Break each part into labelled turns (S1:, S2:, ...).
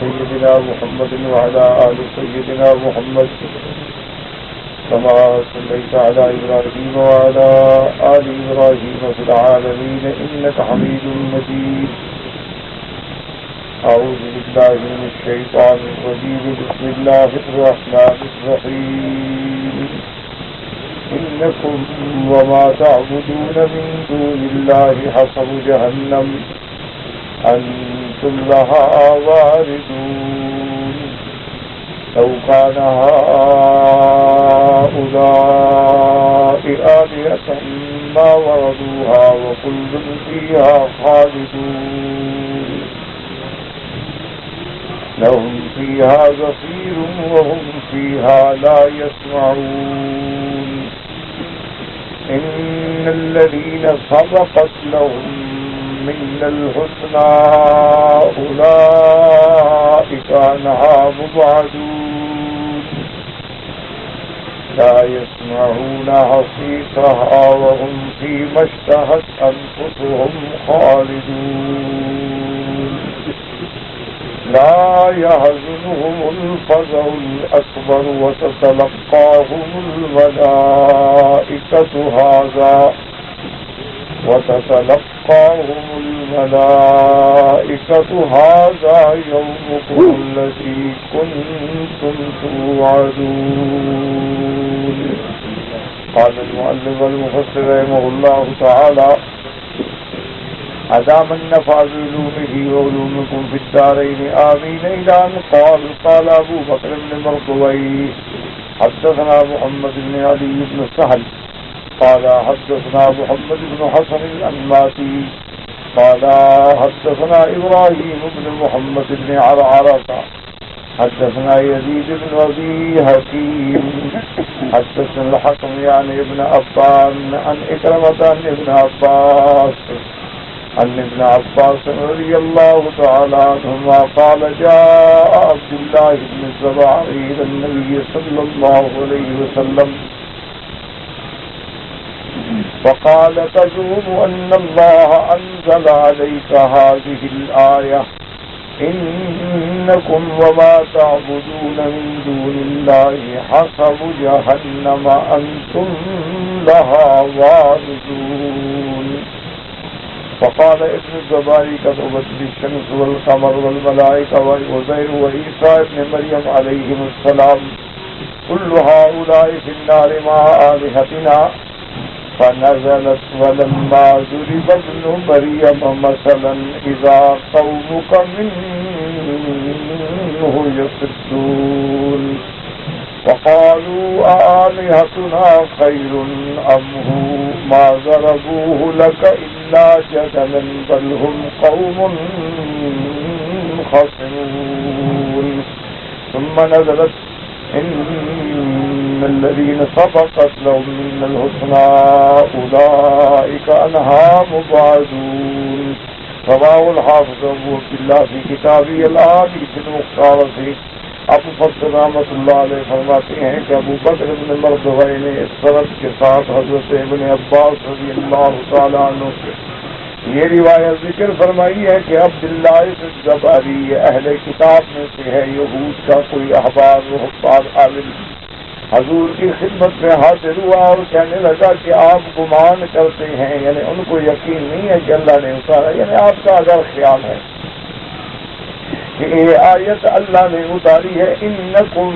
S1: سيدنا محمد وعلى آل سيدنا محمد كما صليت على إبراهيم وعلى آل إبراهيم في العالمين إنك حميد مجيد. أعوذ بالله من الشيطان الرجيم. بسم الله الرحمن الرحيم. إنكم وما تعبدون من دون الله حصب جهنم أنتم لها واردون. لو كان هؤلاء آلهة ما وردوها وكل فيها خالدون. لهم فيها زفير وهم فيها لا يسمعون. إن الذين سبقت لهم من الحسنى أولئك عنها مبعدون. لا يسمعون حصيصها وهم فيما اشتهت أنفسهم خالدون. لا يحزنهم الفزع الأكبر وتتلقاهم الملائكة هذا يومكم الذي كنتم توعدون. قال المؤلف المفسر رحمه الله تعالى: عدام النفع بعلومه وعلومكم في الدارين آمين. إلى أن قال أبو بكر بن مرضوي: حدثنا محمد بن علي بن سهل قال حدثنا محمد بن حسن الأنماتي قال حدثنا إبراهيم بن محمد بن عرعرة حدثنا يزيد بن أبي حكيم حدثنا الحكم يعني ابن أبان عن إكرمة عن ابن عباس رضي الله تعالى عنهما قال: جاء عبد الله بن الزبعي إلى النبي صلى الله عليه وسلم فقال: تزعم أن الله أنزل عليك هذه الآية إنكم وما تعبدون من دون الله حصب جهنم أنتم لها واردون. فقال ابن الزبائي: كتبت الشمس والقمر والملائكة وعزير وعيسى ابن مريم عليهم السلام كل هؤلاء في النار مع آلهتنا. فنزلت: ولما ضرب ابن مريم مثلا إذا قومك منه يصدون. وقالوا آلهتنا خير أم هو ما ضربوه لك إلا جدلا بل هم قوم خصمون. ثم نزلت: إن الذين سبقت لهم من الحسنى أولئك عنها مبعدون. رواه الحافظ أبو عبد الله في كتابه الأحاديث المختارة. ابو فضل رحمۃ اللہ علیہ فرماتے ہیں کہ ابو بکر بن مرضوی نے اس سند کے ساتھ حضرت ابن عباس رضی اللہ تعالیٰ عنہ سے یہ روایت ذکر فرمائی ہے کہ عبداللہ الزباری اہل کتاب میں سے ہے، یہود کا کوئی احبار و حفاظ عالم حضور کی خدمت میں حاضر ہوا اور کہنے لگا کہ آپ گمان کرتے ہیں، یعنی ان کو یقین نہیں ہے کہ اللہ نے اتارا، یعنی آپ کا اگر خیال ہے کہ یہ آیت اللہ نے اتاری ہے: انکم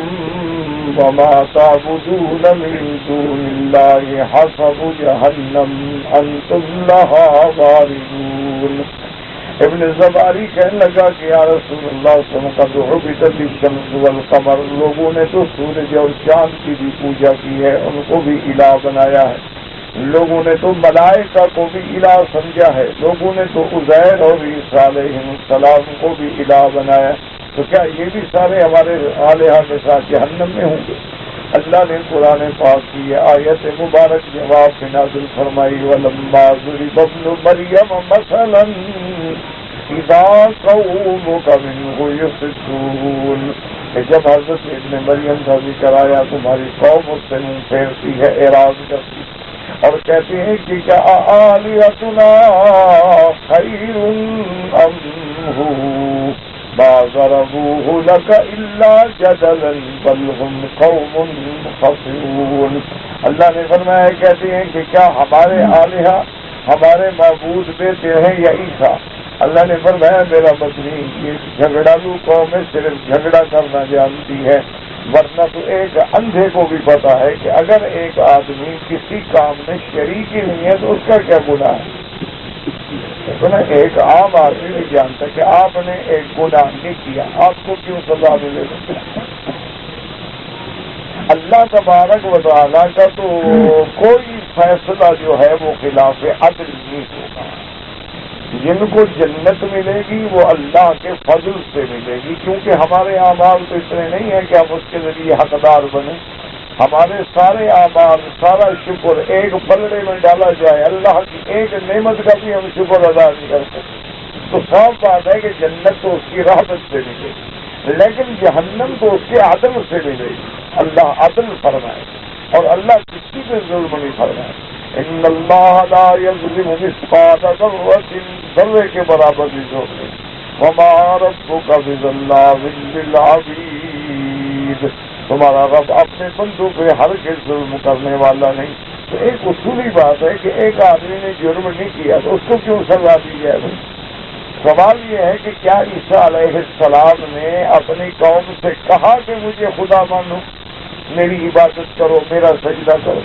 S1: وما تعبدون من دون اللہ حصب جہنم انتم لہا واردون. ابن زباری کہنے لگا کہ یا رسول اللہ صلی اللہ علیہ وسلم قد عبدت الشمس والقمر، لوگوں نے تو سورج اور چاند کی بھی پوجا کی ہے، ان کو بھی الہ بنایا ہے. لوگوں نے تو ملائکہ کو بھی الہ سمجھا ہے، لوگوں نے تو عزیر اور عیسیٰ علیہ السلام کو بھی الہ بنایا. تو کیا یہ بھی سارے ہمارے آلہہ کے ساتھ جہنم میں ہوں گے؟ اللہ نے قرآن پاک کی یہ آیت مبارک جواب میں نازل فرمائی: وَلَمَّا ضُرِبَ ابْنُ مَرْيَمَ مَثَلًا إِذَا قَوْمُكَ مِنْهُ يَصِدُّونَ. کہ جب حضرت ابن مریم کا ذکر آیا تمہاری قوم اس سے منہ پھیرتی ہے، اعراض کرتی اور کہتے ہیں کہ کیا آلیتنا خیر ام ہو ما ضربوه لك الا جدلا بل هم قوم خصمون. اللہ نے فرمایا کہتے ہیں کہ کیا ہمارے الہہ ہمارے معبود بیٹے ہیں یا عیسیٰ؟ اللہ نے فرمایا میرا مدنی یہ جھگڑالو قوم صرف جھگڑا کرنا جانتی ہے، ورنہ تو ایک اندھے کو بھی پتا ہے کہ اگر ایک آدمی کسی کام میں شریک ہی نہیں ہے تو اس کا کیا گناہ ہے؟ ایک عام آدمی بھی جانتا کہ آپ نے ایک گناہ نہیں کیا، آپ کو کیوں سزا ملے گا؟ اللہ تبارک و تعالیٰ کا تو کوئی فیصلہ جو ہے وہ خلاف عدل نہیں ہوگا. جن کو جنت ملے گی وہ اللہ کے فضل سے ملے گی، کیونکہ ہمارے اعمال تو اتنے نہیں ہیں کہ ہم اس کے ذریعے حقدار بنیں. ہمارے سارے اعمال سارا شکر ایک پلڑے میں ڈالا جائے، اللہ کی ایک نعمت کا بھی ہم شکر ادا نہیں کر سکتے. تو صاف بات ہے کہ جنت تو اس کی رحمت سے ملے گی، لیکن جہنم تو اس کے عدل سے ملے گی. اللہ عدل فرمائے اور اللہ کسی پہ ظلم نہیں فرمائے. ان اللہ لا یظلم مثقال ذرۃ، ذرے کے برابر بھی ظلم نہیں. وما ربک بظلام للعبید، تمہارا رب اپنے بندوں پہ ہرگز ظلم کرنے والا نہیں. تو ایک اصولی بات ہے کہ ایک آدمی نے جرم نہیں کیا تو اس کو کیوں سزا دی جائے؟ سوال یہ ہے کہ کیا عیسیٰ علیہ السلام نے اپنی قوم سے کہا کہ مجھے خدا مانو، میری عبادت کرو، میرا سجدہ کرو؟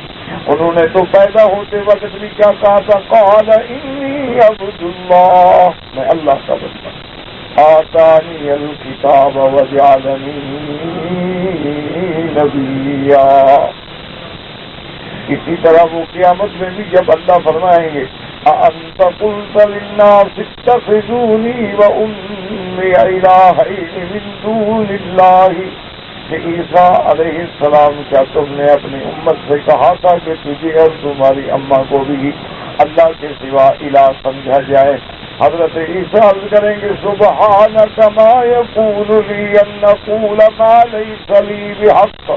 S1: انہوں نے تو پیدا ہوتے وقت بھی کیا کہا تھا؟ قال انی عبد اللہ، میں اللہ کا بندہ، آتانی الکتاب وجعلنی نبیا. اسی طرح وہ قیامت میں بھی جب اللہ فرمائیں گے أأنت قلت للناس اتخذوني وأمي إلهين من دون الله، کہ عیسیٰ علیہ السلام کیا تم نے اپنی امت سے کہا تھا کہ تجھے اور تمہاری اماں کو بھی اللہ کے سوا الہ سمجھا جائے؟ حضرت عیسیٰ عرض کریں گے سبحانک ما یکون لی ان اقول ما لیس لی بحق.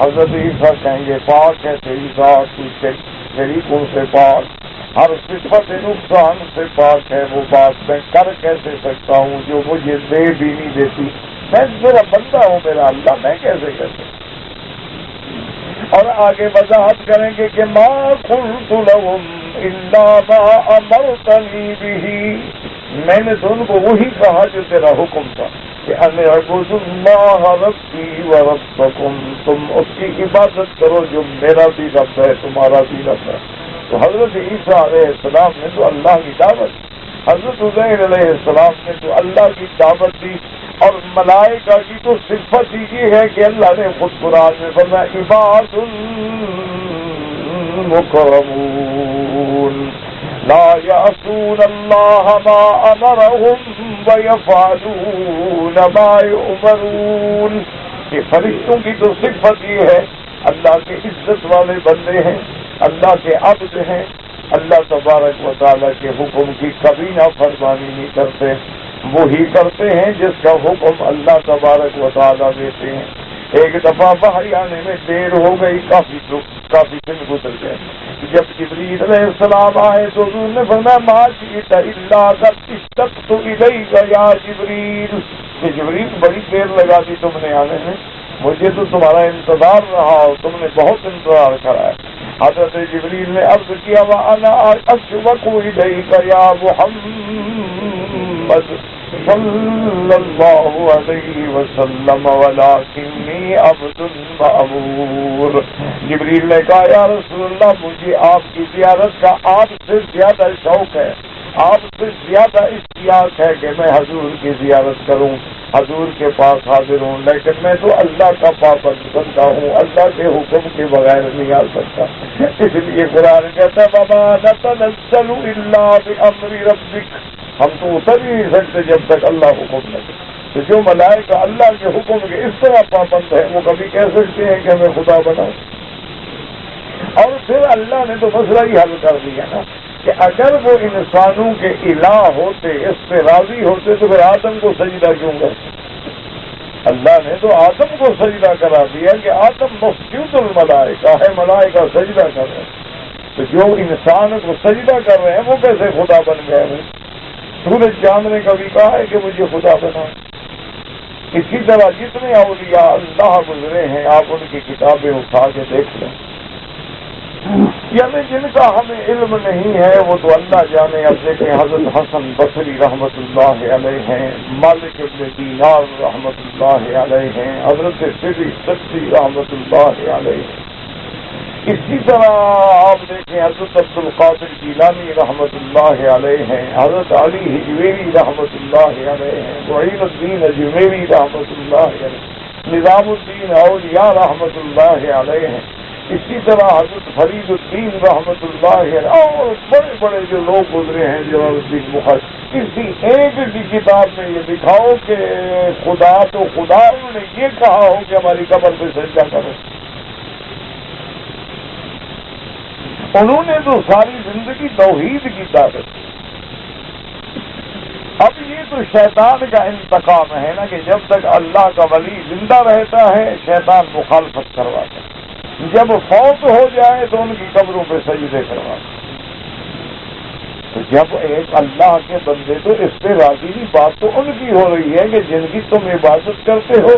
S1: حضرت عیسیٰ کہیں گے پاک ہے تیری ذات، تو شریکوں سے پاک، ہر صفت نقصان سے پاک ہے. وہ بات میں کر کیسے سکتا ہوں جو مجھے دے بھی نہیں دیتی؟ میں میرا بندہ ہوں، میرا اللہ، میں کیسے کر سکتا؟ اور آگے وضاحت کریں گے کہ ما قلت لهم الا ما امرتنی به، میں نے تو ان کو وہی کہا جو تیرا حکم تھا کہ ان اعبدوا اللہ ربی وربکم، تم اس کی عبادت کرو جو میرا بھی رب ہے تمہارا بھی رب ہے. تو حضرت عیسیٰ علیہ السلام نے تو اللہ کی دعوت، حضرت عزیر علیہ السلام نے تو اللہ کی دعوت دی. اور ملائکہ کی تو صفت ہی یہ ہے کہ اللہ نے خود قرآن میں فرمایا عباد مکرمون لا یعصون اللہ ما امرهم ویفعلون ما یؤمرون. کہ فرشتوں کی تو صفت یہ ہے اللہ کے عزت والے بندے ہیں، اللہ کے عبد ہیں، اللہ تبارک و تعالیٰ کے حکم کی کبھی نافرمانی نہیں کرتے. وہی کرتے ہیں جس کا حکم اللہ تبارک و تعالیٰ دیتے ہیں. ایک دفعہ باہر آنے میں دیر ہو گئی، کافی دن گزر گئے. جب جبریل علیہ السلام آئے تو حضور نے فرمایا ما جئت الا قد اشتقت الیک یا جبریل، کہ جبریل بڑی دیر لگا دی تم نے آنے میں، مجھے تو تمہارا انتظار رہا اور تم نے بہت انتظار کرا ہے. حضرت جبریل نے عرض کیا وَأَنَا أَشْوَقُ إِلَيْكَ يَا مُحَمَّدْ صلی اللہ علیہ وسلم ولکنی عبد مأمور. جبریل نے کہا یا رسول اللہ مجھے آپ کی زیارت کا آپ سے زیادہ شوق ہے، آپ سے زیادہ اشتیاق ہے کہ میں حضور کی زیارت کروں، حضور کے پاس حاضر ہوں، لیکن میں تو اللہ کا پابند بنتا ہوں، اللہ کے حکم کے بغیر نہیں آ سکتا. اس لیے قرآن کہتا ہے وَمَا نَتَنَزَّلُ إِلَّا بِأَمْرِ رَبِّكَ، ہم تو اتر ہی نہیں سکتے جب تک اللہ حکم نہ دے. تو جو ملائکہ اللہ کے حکم کے اس طرح پابند ہے وہ کبھی کہہ سکتے ہیں کہ ہمیں خدا بناؤ؟ اور پھر اللہ نے تو مسئلہ ہی حل کر دیا نا کہ اگر وہ انسانوں کے الہ ہوتے، اس پہ راضی ہوتے تو پھر آدم کو سجدہ کیوں کرتے؟ اللہ نے تو آدم کو سجدہ کرا دیا کہ آدم مسجود الملائکہ ہے، ملائکہ سجدہ کر رہے ہیں. تو جو انسان کو سجدہ کر رہے ہیں وہ کیسے خدا بن گئے؟ سورج چاند نے کبھی کہا ہے کہ مجھے خدا بنا؟ اسی طرح جتنے اولیاء اللہ گزرے ہیں آپ ان کی کتابیں اٹھا کے دیکھ لیں، یعنی جن کا ہمیں علم نہیں ہے وہ تو اللہ جانے. اب دیکھیں حضرت حسن بصری رحمۃ اللہ علیہ ہیں، مالک ابن دینار رحمۃ اللہ علیہ ہیں، حضرت سری سچی رحمۃ اللہ علیہ ہیں. اسی طرح آپ دیکھیں حضرت عبد القادر جیلانی رحمۃ اللہ علیہ ہیں، حضرت علی حجویری رحمۃ اللہ علیہ ہیں، معین الدین اجمیری رحمۃ اللہ علیہ، نظام الدین اولیاء رحمۃ اللہ علیہ ہیں. اسی طرح حضرت فرید الدین رحمۃ اللہ علیہ اور بڑے بڑے جو لوگ گزرے ہیں جلال الدین بخاری. کسی ایک کی کتاب میں یہ دکھاؤ کہ خدا تو خدا انہوں نے یہ کہا ہو کہ ہماری قبر پہ سجدہ کرو. انہوں نے تو ساری زندگی توحید کی دعوت. اب یہ تو شیطان کا انتقام ہے نا کہ جب تک اللہ کا ولی زندہ رہتا ہے شیطان مخالفت کرواتا ہے، جب فوت ہو جائے تو ان کی قبروں پہ سجدے کرواتا. تو جب ایک اللہ کے بندے تو اس پہ راضی نہیں، بات تو ان کی ہو رہی ہے کہ جن کی تم عبادت کرتے ہو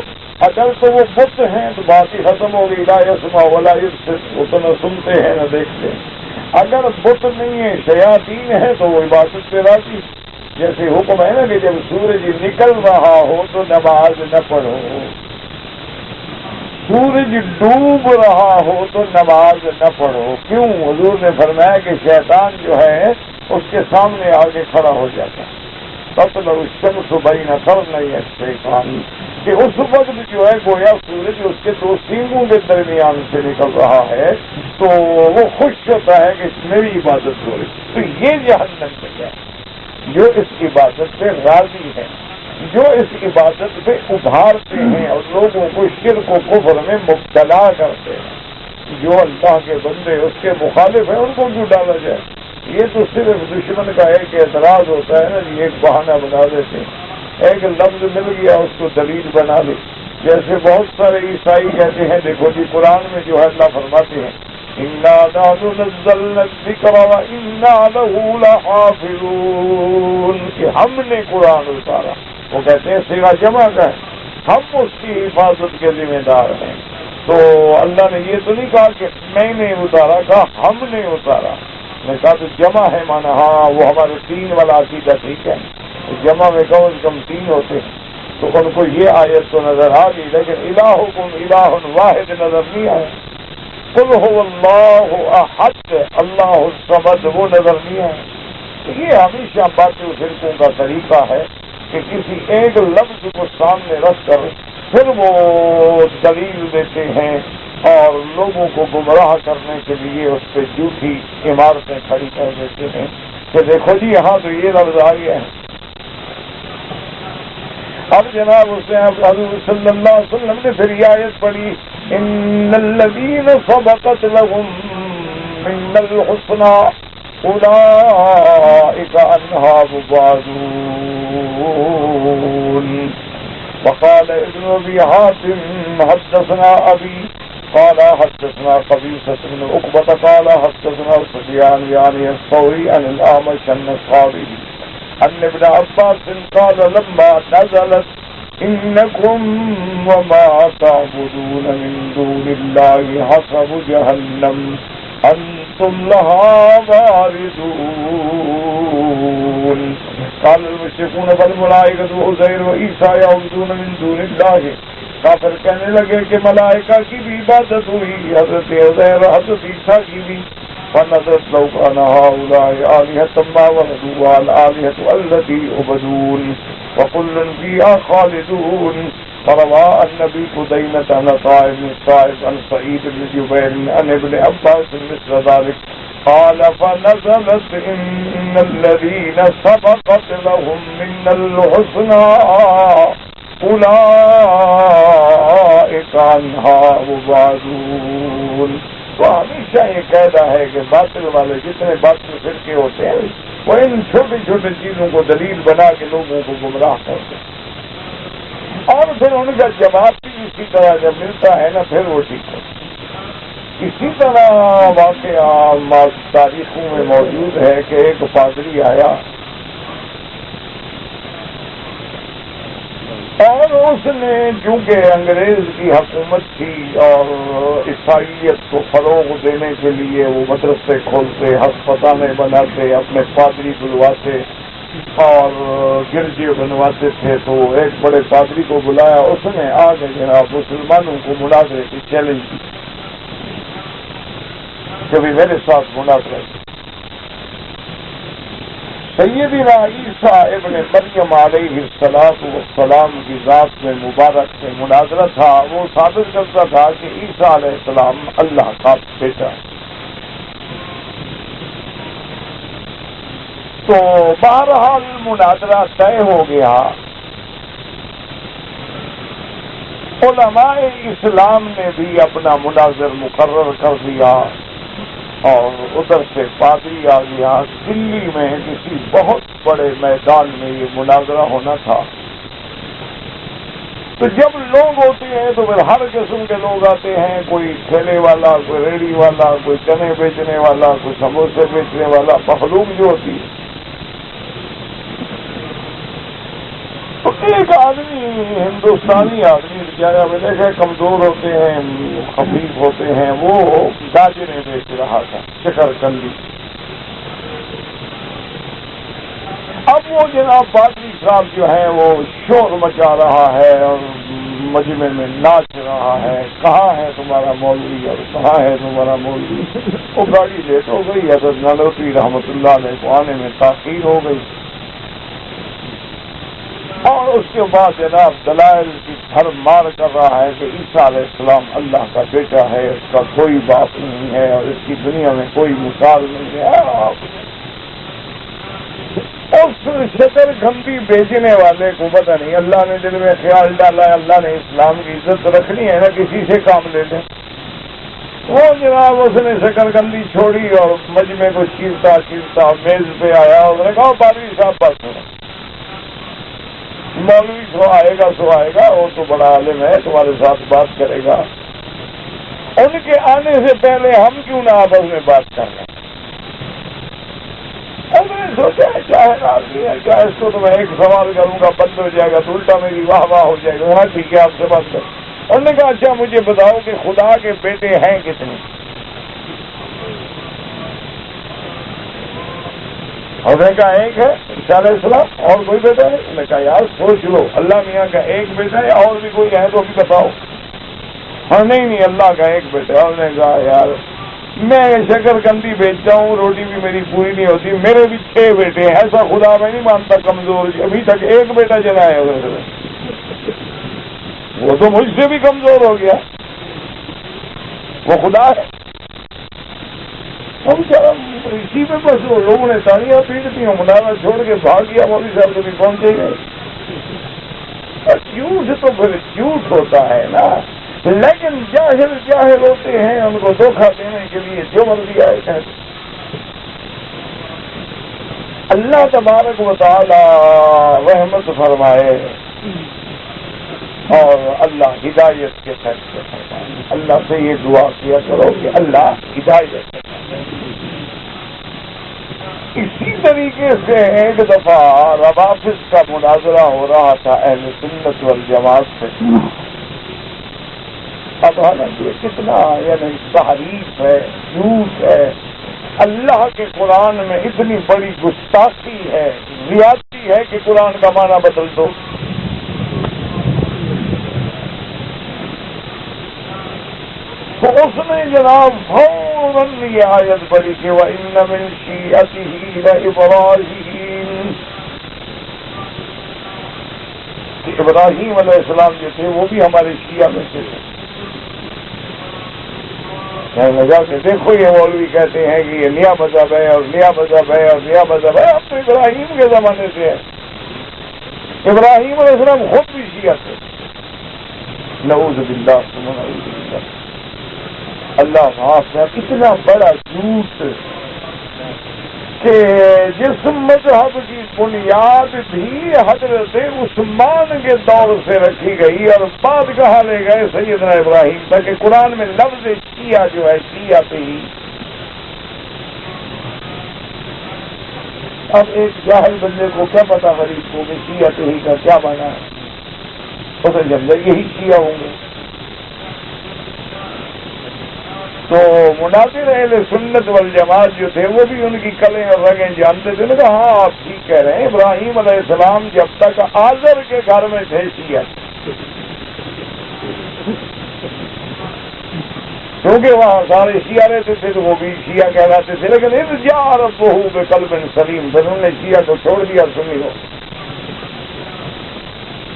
S1: اگر تو وہ بت ہیں تو بات ہی ختم ہو گئی. لا یسمع ولا یبصر، وہ تو نہ سنتے ہیں نہ دیکھتے ہیں. اگر بت نہیں ہے شیاطین ہے تو وہ عبادت پہ راضی. جیسے حکم ہے نا کہ جب سورج نکل رہا ہو تو نماز نہ پڑھو، سورج ڈوب رہا ہو تو نماز نہ پڑھو. کیوں؟ حضور نے فرمایا کہ شیطان جو ہے اس کے سامنے آگے کھڑا ہو جاتا ہے. تطلع الشمس بین قرنی الشیطان، کہ اس وقت جو ہے گویا سورج اس کے دو سینگوں کے درمیان سے نکل رہا ہے تو وہ خوش ہوتا ہے کہ میری عبادت ہو رہی. تو یہ جہنم میں ہے جو اس عبادت پہ راضی ہے، جو اس عبادت پہ ابھارتے ہیں اور لوگوں کو شرک و کفر میں مبتلا کرتے ہیں. جو اللہ کے بندے اس کے مخالف ہیں ان کو کیوں ڈالا جائے؟ یہ تو صرف دشمن کا ایک اعتراض ہوتا ہے نا، یہ ایک بہانہ بنا دیتے ہیں، ایک لفظ مل گیا اس کو دلیل بنا لے. جیسے بہت سارے عیسائی کہتے ہیں دیکھو جی قرآن میں جو ہے اللہ فرماتے ہیں اِنَّا نَحْنُ نَزَّلْنَا الذِّكْرَ وَإِنَّا لَهُ لَحَافِظُونَ، کہ ہم نے قرآن اتارا. وہ کہتے ہیں صیغہ جمع کا ہے، ہم اس کی حفاظت کے ذمہ دار ہیں. تو اللہ نے یہ تو نہیں کہا کہ میں نے اتارا، کہا ہم نے اتارا. میں کہا تو جمع ہے مانا ہاں وہ ہمارے تین والا عقیدہ ٹھیک ہے، جمع میں کم از کم تین ہوتے ہیں. تو ان کو یہ آیت تو نظر آ گئی لیکن الہکم الہ واحد نظر نہیں آیا. قل هو اللہ احد اللہ الصمد وہ نظر نہیں آیا. یہ ہمیشہ باطل فرقوں کا طریقہ ہے کہ کسی ایک لفظ کو سامنے رکھ کر پھر وہ دلیل دیتے ہیں اور لوگوں کو گمراہ کرنے کے لیے اس پہ جھوٹی عمارتیں کھڑی کر دیتے ہیں کہ دیکھو جی یہاں تو یہ لفظ آ گیا ہے. اب جناب اس نے حضور صلی اللہ علیہ وسلم نے پھر یہ آیت پڑھی ان الذین سبقت لهم من الحسنى اولئک عنها مبعدون. وقال ابن ابي حاتم حدثنا ابي قال حدثنا قبيصة بن عقبة قال حدثنا سفيان يعني الثوري عن الأعمش النصاري أن ابن عباس قال لما نزلت إنكم وما تعبدون من دون الله حسب جهنم أنتم لها واردون. قال المشركون فالملائكة وعزير وعيسى يعبدون من دون الله. کافر کہنے لگے کہ ملائکہ کی بھی عبادت ہوئی، حضرت عزیر حضرت عیسیٰ کی بھی. فنظرت لو كان هؤلاء آلهة ما وردوها الآلهة التي يعبدون وكل فيها خالدون. فروى النبي قديمة عن عطاء بن الصائب عن سعيد بن جبير عن ابن عباس مثل ذلك قال فنزلت إن الذين سبقت لهم من الحسنى اولئک عنہا مبعدون. تو ہمیشہ یہ قاعدہ ہے کہ باطل والے جتنے باطل فرقے ہوتے ہیں وہ ان چھوٹی چھوٹی چیزوں کو دلیل بنا کے لوگوں کو گمراہ کرتے ہیں اور پھر ان کا جواب بھی اسی طرح جب ملتا ہے نا پھر وہ ٹھیک ہے. اسی طرح واقعہ تاریخوں میں موجود ہے کہ ایک پادری آیا اور اس نے چونکہ انگریز کی حکومت تھی اور عیسائیت کو فروغ دینے کے لیے وہ مدرسے کھولتے، ہسپتالیں بناتے، اپنے پادری بلواتے اور گرجے بنواتے تھے، تو ایک بڑے پادری کو بلایا، اس نے آگے جناب مسلمانوں کو مناظرے کی چیلنج کی کہ بھی میرے ساتھ مناظرہ کی۔ سیدنا عیسیٰ ابن مریم علیہ السلام کی ذات میں مبارک سے مناظرہ تھا۔ وہ ثابت کرتا تھا کہ عیسیٰ علیہ السلام اللہ کا بیٹا ہے۔ تو بہرحال مناظرہ طے ہو گیا۔ علماء اسلام نے بھی اپنا مناظر مقرر کر دیا اور ادھر سے پادری آ گیا۔ دلی میں کسی بہت بڑے میدان میں یہ مناظرہ ہونا تھا۔ تو جب لوگ ہوتے ہیں تو پھر ہر قسم کے لوگ آتے ہیں، کوئی ٹھیلے والا، کوئی ریڑھی والا، کوئی چنے بیچنے والا، کوئی سموسے بیچنے والا، مخلوق جو ہوتی ہے۔ تو ایک آدمی، ہندوستانی آدمی بیچارہ میں دیکھے کمزور ہوتے ہیں، خفیف ہوتے ہیں، وہ گاجریں بیچ رہا تھا، شکرقندی۔ اب وہ جناب پادری صاحب جو ہیں وہ شور مچا رہا ہے اور مجمع میں ناچ رہا ہے، کہاں ہے تمہارا مولوی اور کہاں ہے تمہارا مولوی۔ وہ گاڑی لیٹ ہو گئی، حضرت نانوتوی رحمۃ اللہ علیہ کو آنے میں تاخیر ہو گئی، اور اس کے بعد جناب دلائل کی بھر مار کر رہا ہے کہ عیسیٰ علیہ السلام اللہ کا بیٹا ہے، اس کا کوئی باپ نہیں ہے اور اس کی دنیا میں کوئی مثال نہیں ہے۔ اس شکر گندی بیچنے والے کو پتہ نہیں اللہ نے دل میں خیال ڈالا ہے اللہ نے اسلام کی عزت رکھنی ہے نا، کسی سے کام لے لیں۔ وہ جناب اس نے شکر گندی چھوڑی اور مجمع کو چیرتا چیرتا میز پہ آیا، اس نے کہا پادری صاحب بات سنو، مولوی سو آئے گا، وہ تو بڑا عالم ہے، تمہارے ساتھ بات کرے گا، ان کے آنے سے پہلے ہم کیوں نہ آپس میں بات کر لیں۔ میں نے سوچا چاہے آدمی ہے، کیا اس کو تو میں ایک سوال کروں گا بند ہو جائے گا تو الٹا میری واہ واہ ہو جائے گا، ہاں ٹھیک ہے آپ سے بات کر۔ انہوں نے کہا اچھا مجھے بتاؤ کہ خدا کے بیٹے ہیں کتنے؟ اور نے کہا ایک ہے عیسیٰ علیہ السلام، اور کوئی بیٹا ہے؟ انہوں نے کہا یار سوچ لو، اللہ میاں کا ایک بیٹا ہے اور بھی کوئی ہے تو بھی بتاؤ۔ ہاں نہیں اللہ کا ایک بیٹا ہے۔ انہوں نے کہا یار میں شکر گندی بیچتا ہوں، روٹی بھی میری پوری نہیں ہوتی، میرے بھی 6 بیٹے ہیں، ایسا خدا میں نہیں مانتا کمزور، ابھی تک ایک بیٹا چلا ہے، وہ تو مجھ سے بھی کمزور ہو گیا، وہ خدا ہے۔ ہم اسی میں بس لوگوں نے تالیاں پیٹ دی، مناظرہ چھوڑ کے بھاگ گیا، مولوی صاحب کبھی پہنچے گئے۔ اور جھوٹ تو پھر جھوٹ ہوتا ہے نا، لیکن جاہل ہوتے ہیں، ان کو دھوکہ دینے کے لیے جو مرضی آئے کہتے۔ اللہ تبارک و تعالی رحمت فرمائے اور اللہ ہدایت کے فیصلے فرمائے۔ اللہ سے یہ دعا کیا کرو کہ اللہ ہدایت۔ اسی طریقے سے ایک دفعہ روافض کا مناظرہ ہو رہا تھا اہل سنت والجماعت سے۔ اب حالانکہ کتنا یعنی تحریف ہے، جھوٹ ہے، اللہ کے قرآن میں اتنی بڑی گستاخی ہے، زیادتی ہے کہ قرآن کا معنی بدل دو۔ تو اس نے جناب فوراً یہ آیت پڑھی کہ وَإِنَّ مِن شِيعَتِهِ لَإِبْرَاهِيمَ، کہ ابراہیم علیہ السلام جو تھے وہ بھی ہمارے شیعہ میں سے تھے۔ کہنے لگا کہ دیکھو یہ مولوی کہتے ہیں کہ یہ نیا مذہب ہے اور نیا مذہب ہے اور نیا مذہب ہے، اب تو ابراہیم کے زمانے سے ہے۔ ابراہیم علیہ السلام خود بھی شیعہ تھے، نعوذ باللہ ثم نعوذ باللہ۔ اللہ معاف ہے، کتنا بڑا جھوٹ کہ جس مذہب کی بنیاد بھی حضرت عثمان کے دور سے رکھی گئی اور بعد کہاں لے گئے سیدنا ابراہیم تک، کہ قرآن میں لفظ شیعہ جو ہے شیعہ پہ ہی۔ اب ایک جاہل بندے کو کیا پتا غریب کو کہ شیعہ پہ ہی کا کیا مانا ہے؟ اسے سمجھا یہی شیعہ ہوں گے. تو مناظر اہل سنت والجماعت جو تھے وہ بھی ان کی کلیں اور رگیں جانتے تھے. کہا ہاں آپ ٹھیک کہہ رہے ہیں، ابراہیم علیہ السلام جب تک آزر کے گھر میں تھے شیعہ، کیونکہ وہاں سارے شیعہ رہتے تھے تو وہ بھی شیعہ کہلاتے تھے. لیکن ارجع ربہ بقلب سلیم، پھر انہوں نے شیعہ کو چھوڑ دیا سنی کو.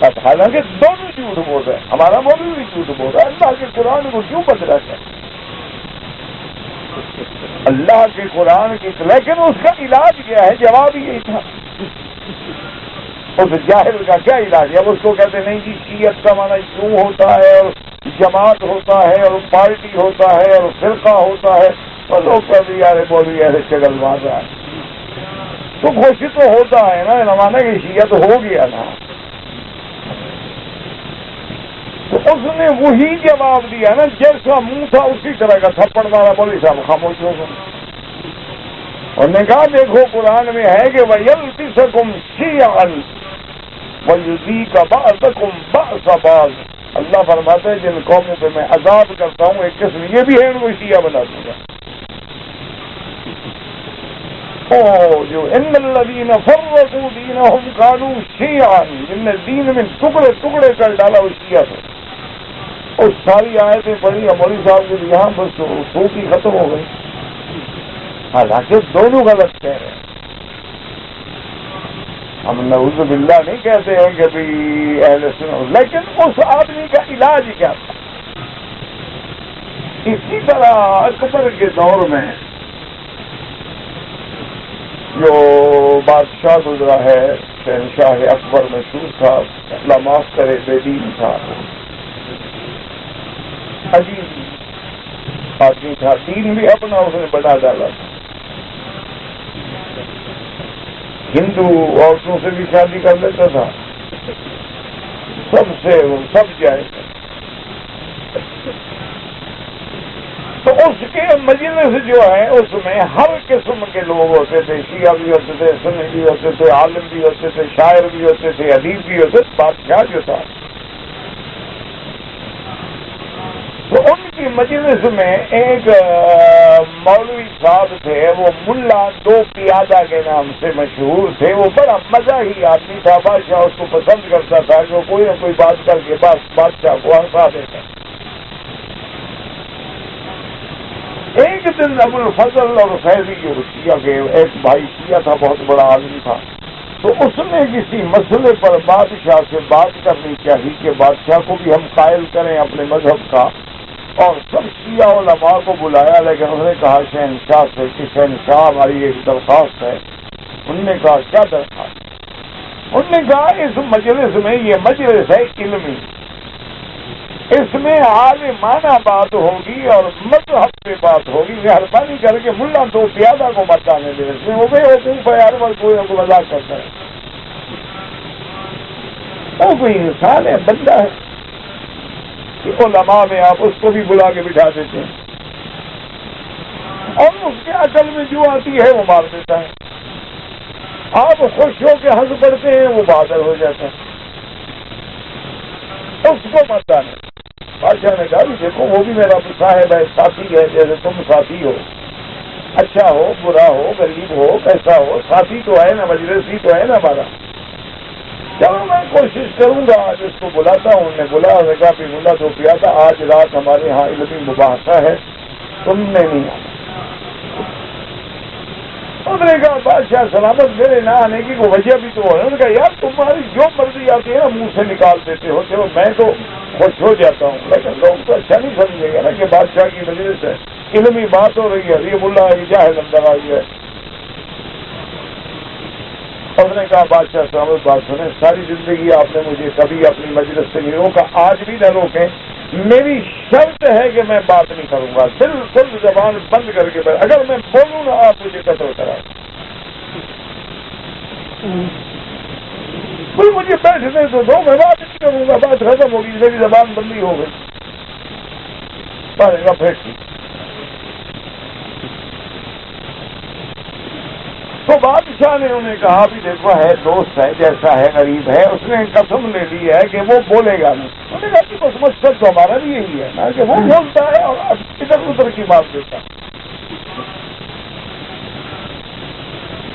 S1: اب حالانکہ دونوں جھوٹ بول رہے ہیں، ہمارا مولوی بھی جھوٹ بول رہا ہے. اللہ کے قرآن کو کیوں بدلا ہے؟ اللہ کے قرآن کی، لیکن اس کا علاج کیا ہے؟ جواب یہی تھا. اس جاہل کا کیا علاج ہے؟ اب اس کو کہتے نہیں جی شیعت کا معنی کیوں ہوتا ہے اور جماعت ہوتا ہے اور پارٹی ہوتا ہے اور فرقہ ہوتا ہے، اور لوگ کہتے یار مولوی ایسے چگل مار رہا ہے. تو خوشی تو ہوتا ہے نا، زمانہ کی شیعت ہو گیا نا. تو اس نے وہی جواب دیا نا، جیسا منہ تھا اسی طرح کا تھپڑ مارا. مولوی صاحب خاموش ہو گئے. اور نے کہا دیکھو قرآن میں ہے کہ وَيَلْبِسَكُمْ شِيَعًا وَيُذِيقَ بَعْضَكُمْ بَعْضَ بَعْضٍ. اللہ فرماتا ہے جن قوموں پہ میں عذاب کرتا ہوں ایک قسم یہ بھی ہے ان کو شیعہ بنا دوں گا. جو ان الذین فرقوا دینہم کانوا شیعا، جن نے دین میں ٹکڑے ٹکڑے کر ڈالا وہ شیعہ تھے. اور ساری آیتیں پڑھی مولوی صاحب کے یہاں بس صوفی ختم ہو گئی. حالانکہ دونوں غلط کہہ رہے ہیں. ہم نعوذ باللہ نہیں کہتے ہیں کہ بھی اہل سنت، لیکن اس آدمی کا علاج کیا تھا؟ اسی طرح اکبر کے دور میں جو بادشاہ گزرا ہے، شہنشاہ اکبر مشہور تھا، اللہ معاف کرے بے دین تھا، عجیب آدمی تھا، دین بھی اپنا اس نے بنا ڈالا تھا. ہندو عورتوں سے بھی شادی کر لیتا تھا، سب سے سب جائے. تو اس کے مجلس جو ہے اس میں ہر قسم کے لوگ ہوتے تھے، شیعہ بھی ہوتے تھے، سنی بھی ہوتے تھے، عالم بھی ہوتے تھے، شاعر بھی ہوتے تھے، ادیب بھی ہوتے تھے. بادشاہ جو تھا تو ان کی مجلس میں ایک مولوی صاحب تھے، وہ ملا دو پیادہ کے نام سے مشہور تھے. وہ بڑا مزاحی آدمی تھا، بادشاہ اس کو پسند کرتا تھا کہ وہ کوئی نہ کوئی بات کر کے بادشاہ کو ہنسا دیتا. ایک دن ابو الفضل اور فیضی جو شیعہ کے ایک بھائی شیعہ تھا، بہت بڑا آدمی تھا، تو اس نے کسی مسئلے پر بادشاہ سے بات کرنی چاہیے کہ بادشاہ کو بھی ہم قائل کریں اپنے مذہب کا، اور سب شیعہ علماء کو بلایا. لیکن انہوں نے کہا شہنشاہ سے کہ شہنشاہ ہماری ایک درخواست ہے. انہوں نے کہا کیا درخواست؟ انہوں نے کہا اس مجلس میں، یہ مجلس ہے علمی، اس میں عالمانہ بات ہوگی اور مذہب پہ بات ہوگی، مہربانی کر کے ملا دو پیادہ کو مت آنے دے. اس میں وہ بے وقوف ہے، ہر وقت کوئی نہ کوئی مذاق کرتا ہے. وہ کوئی انسان ہے، بندہ ہے کہ علماء میں آپ اس کو بھی بلا کے بٹھا دیتے ہیں اور اس کے عقل میں جو آتی ہے وہ مار دیتا ہے. آپ خوش ہو کے ہنس پڑتے ہیں، وہ بہادر ہو جاتا ہے. اس کو مت آنے. بادشاہ نے کہا دیکھو وہ بھی میرا صاحب ہے، ساتھی ہے، جیسے تم ساتھی ہو، اچھا ہو برا ہو غریب ہو کیسا ہو، ساتھی تو ہے نا، مجلسی تو ہے نا ہمارا. چلو میں کوشش کروں گا، آج اس کو بلاتا ہوں. نے بلا نے کہا کہ ملا تو کیا تھا، آج رات ہمارے یہاں علمی مباحثہ ہے، تم نے نہیں آنا. انہوں نے کہا بادشاہ سلامت، میرے نہ آنے کی کوئی وجہ بھی تو ہے. انہوں نے کہا یار تمہاری جو مرضی آتی ہے نا منہ سے نکال دیتے ہو، چلو میں تو خوش ہو جاتا ہوں، لیکن لوگ تو اچھا نہیں سمجھیں گے نا کہ بادشاہ کی مجلس ہے، علمی بات ہو رہی ہے، یہ ملا ہے جاہل اندر آئی ہے. اس نے کہا بادشاہ سلامت بات سنیں، ساری زندگی آپ نے مجھے کبھی اپنی مجلس سے نہیں روکا، آج بھی نہ روکیں. میری شرط ہے کہ میں بات نہیں کروں گا، بالکل زبان بند کر کے بیٹھ. اگر میں بولوں نا آپ مجھے قتل کرا. کوئی مجھے بیٹھنے تو دو، میں بات نہیں کروں گا، بات ختم ہوگی، میری زبان بندی ہو گئی. پھر تو بادشاہ نے انہیں کہا بھی دیکھو ہے دوست ہے جیسا ہے غریب ہے، اس نے قسم لے لی ہے کہ وہ بولے گا نہیں۔ انہوں نے کہا کہ بس مقصد تو ہمارا بھی یہی ہے نا کہ وہ بولتا ہے اور ادھر ادھر کی بات دیتا ہے۔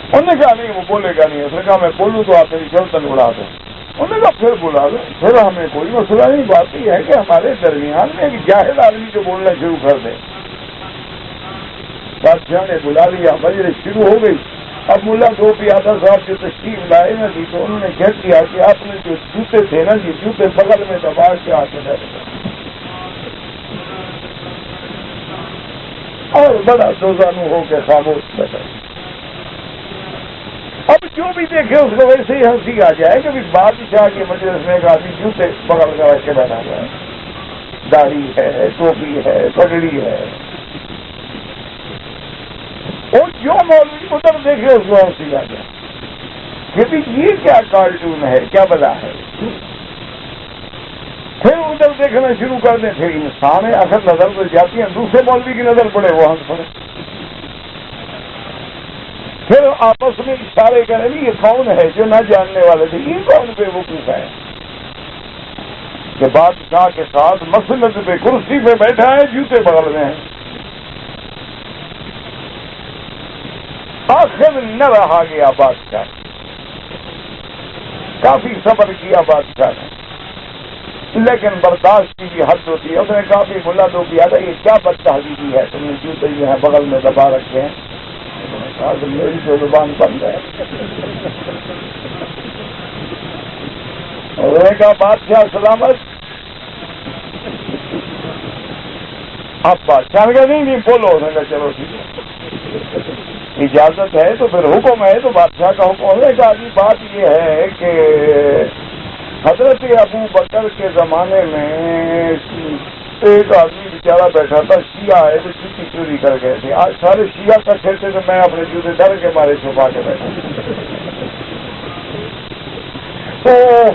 S1: انہوں نے کہا نہیں وہ بولے گا نہیں۔ اس نے کہا میں بولوں تو آپ میری گردن اڑا دیں۔ انہوں نے کہا پھر بلا دو، پھر ہمیں کوئی مسئلہ نہیں، بات یہ ہے کہ ہمارے درمیان میں ایک جاہل آدمی جو بولنا شروع کر دے۔ بادشاہ نے بلا لیا، مجلس شروع ہو گئی۔ اب ملا دو پیادہ صاحب جو تشریف لائے نا جی تو انہوں نے کہہ دیا کہ آپ نے جو جوتے تھے نا جی جوتے بغل میں دبا کے آتے رہے اور بڑا دوزانو ہو کے خاموش بیٹھا۔ اب جو بھی دیکھے اس کو ویسے ہی ہنسی آ جائے کہ بادشاہ کے مجلس میں ایک آدمی جوتے بغل کا رکھ کے بیٹھا ہوا ہے، داڑھی ہے، ٹوپی ہے، پگڑی ہے، اور جو مولوی ادھر دیکھے اس کو ہنسی آ جائے کہ یہ کیا کارٹون ہے، کیا بلا ہے۔ پھر ادھر دیکھنا شروع کر دیں، پھر انسان ہے اصل نظر تو جاتی ہیں، دوسرے مولوی کی نظر پڑے وہ ہنس پڑے، پھر آپس میں اشارے کریں یہ کون ہے جو نہ جاننے والے تھے، یہ کون بے وقوف ہے کہ بادشاہ کے ساتھ مسند پہ کرسی پہ بیٹھا ہے، جوتے بغل میں ہیں۔ آخر نہ رہا گیا بادشاہ، کافی صبر کیا بادشاہ نے، لیکن برداشت کی بھی حد ہوتی ہے۔ اس نے کافی ملا دو کیا تھا یہ کیا بدتہذیبی ہے، تم نے جوتے جو ہے بغل میں دبا رکھے ہیں۔ میری تو زبان بند ہے۔ انہوں نے کہا بادشاہ سلامت۔ اب بادشاہ نے کہا نہیں بولو۔ انہوں نے کہا چلو ٹھیک ہے، اجازت ہے تو پھر حکم ہے تو بادشاہ کا حکم ہے۔ کہ جی بات یہ ہے کہ حضرت ابو بکر کے زمانے میں ایک آدمی بیچارہ بیٹھا تھا، شیعہ ہے تو جوتی چوری کر گئے تھے، آج سارے شیعہ کٹھے تھے تو میں اپنے جوتے ڈر کے مارے چھپا کے بیٹھا، تو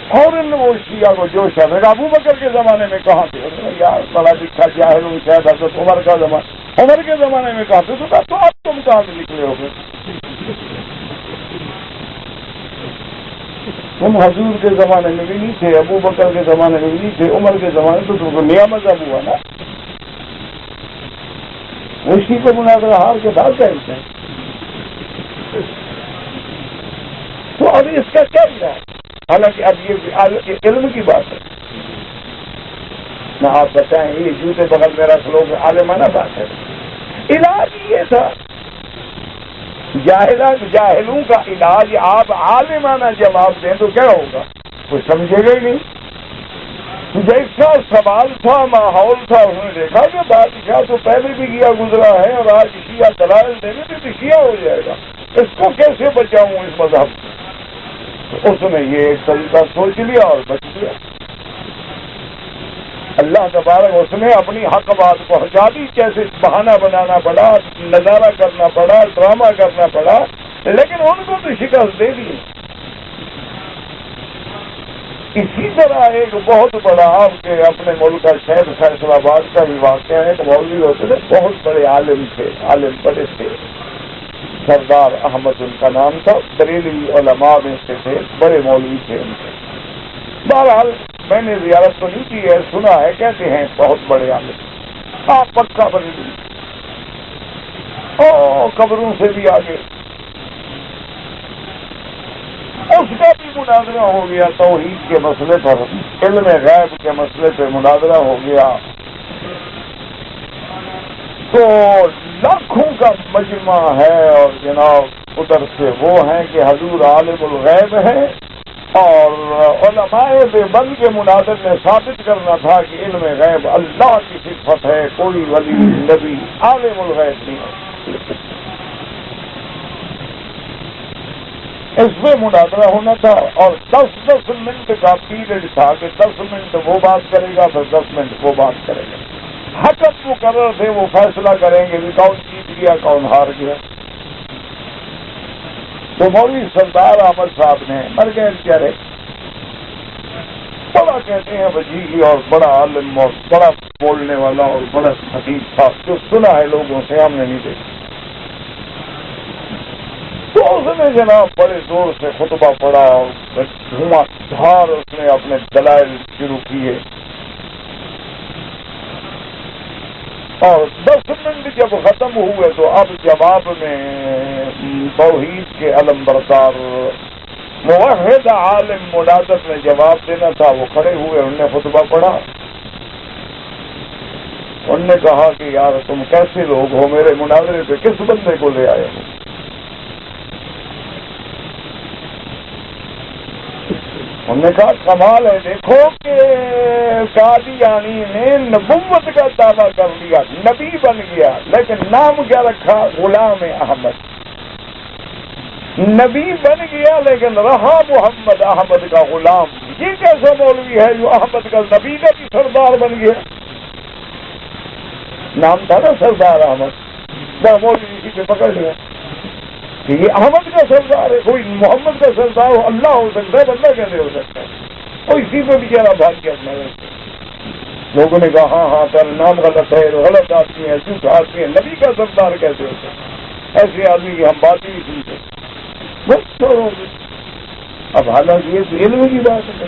S1: فوراً وہ شیعہ کو جوش ہے۔ ابو بکر کے زمانے میں کہاں تھے؟ یار بڑا دکھا جاہل ہوں، شاید حضرت عمر کا زمانہ، عمر کے زمانے میں کہاں تھے؟ تو اب تم کہاں سے نکلے ہو گے؟ تم حضور کے زمانے میں بھی نہیں تھے، ابو بکر کے زمانے میں بھی نہیں تھے، عمر کے زمانے میں تو تم کو نیا مذہب ہوا نا، اسی کو مناظرہ ہار کے بعد کہتے ہیں۔ تو اب اس کا کیا ہے؟ حالانکہ اب یہ علم کی بات ہے نہ، آپ بتائیں یہ جوتے بغل میں رکھ لو کہ عالمانہ بات ہے۔ علاج یہ تھا، جاہلوں کا علاج آپ عالمانہ جواب دیں تو کیا ہوگا؟ کوئی سمجھے گا ہی نہیں۔ جیسا سوال تھا، ماحول تھا، انہوں نے دیکھا کہ بادشاہ تو پہلے بھی کیا گزرا ہے اور آج شیعہ دلائل دینے میں بھی شیعہ ہو جائے گا، اس کو کیسے بچاؤں اس مذہب سے؟ تو اس نے یہ ایک طریقہ سوچ لیا اور بچ گیا۔ اللہ تبارک اس نے اپنی حق بات پہنچا دی، کیسے بہانہ بنانا پڑا، نظارہ کرنا پڑا، ڈرامہ کرنا پڑا، لیکن ان کو تو شکست دے دی۔ اسی طرح ایک بہت بڑا آپ کے اپنے ملک کا شہر فیصل آباد کا بھی واقعہ ہے۔ ایک مولوی ہوتے تھے، بہت بڑے عالم تھے، عالم بڑے تھے، سردار احمد ان کا نام تھا، بریلوی علماء میں سے تھے، بڑے مولوی تھے ان کے۔ بہرحال میں نے زیارت تو نہیں کی ہے، سنا ہے، کہتے ہیں بہت بڑے عالم، آپ پکا بریلوی، قبروں سے بھی آگے۔ اس کا بھی مناظرہ ہو گیا، توحید کے مسئلے پر، علم غیب کے مسئلے پہ مناظرہ ہو گیا، تو لاکھوں کا مجمع ہے، اور جناب ادھر سے وہ ہیں کہ حضور عالم الغیب ہے، اور علماء دیوبند کے مناظر نے ثابت کرنا تھا کہ علم غیب اللہ کی صفت ہے، کوئی ولی نبی عالم الغیب نہیں ہے۔ اس میں مناظرہ ہونا تھا، اور 10 منٹ کا پیریڈ تھا کہ 10 منٹ وہ بات کرے گا، پھر 10 منٹ وہ بات کرے گا۔ حکم مقرر تھے، وہ فیصلہ کریں گے کہ کون جیت گیا کون ہار گیا۔ تو مولوی سردار احمد صاحب نے، مر گئے بیچارے، بڑا کہتے ہیں وجیح اور بڑا عالم اور بڑا بولنے والا اور بڑا حدیث تھا، جو سنا ہے لوگوں سے، ہم نے نہیں دیکھا۔ تو اس نے جناب بڑے زور سے خطبہ پڑھا اور دھواں دھار اس نے اپنے دلائل شروع کیے، اور 10 منٹ جب ختم ہوئے تو اب جواب میں توحید کے علم بردار موحد عالم مناظر نے جواب دینا تھا، وہ کھڑے ہوئے، انہوں نے خطبہ پڑھا، انہوں نے کہا کہ یار تم کیسے لوگ ہو، میرے مناظرے پہ کس بندے کو لے آئے ہو؟ انہوں نے کہا کمال ہے، دیکھو کہ قادیانی نے نبوت کا دعویٰ کر لیا، نبی بن گیا، لیکن نام کیا رکھا؟ غلام احمد۔ نبی بن گیا لیکن رہا محمد احمد کا غلام۔ یہ کیسا مولوی ہے جو احمد کا نبی کا بھی سردار بن گیا؟ نام تھا نا سردار احمد، مولوی اسی پہ پکڑ لیا کہ یہ احمد کا سردار ہے، کوئی محمد کا سردار ہو، اللہ ہو سکتا ہے، بندہ کیسے ہو سکتا ہے؟ وہ اسی پہ بیچارہ بھاگ گیا اپنا۔ لوگوں نے کہا ہاں ہاں سر نام غلط ہے، غلط آدمی ہے، جھوٹ آدمی ہے، نبی کا سردار کیسے ہو سکتا ہے؟ ایسے آدمی کی ہم بات ہی نہیں سنتے، بس چھوڑو گے۔ اب حالانکہ یہ علم کی بات ہے،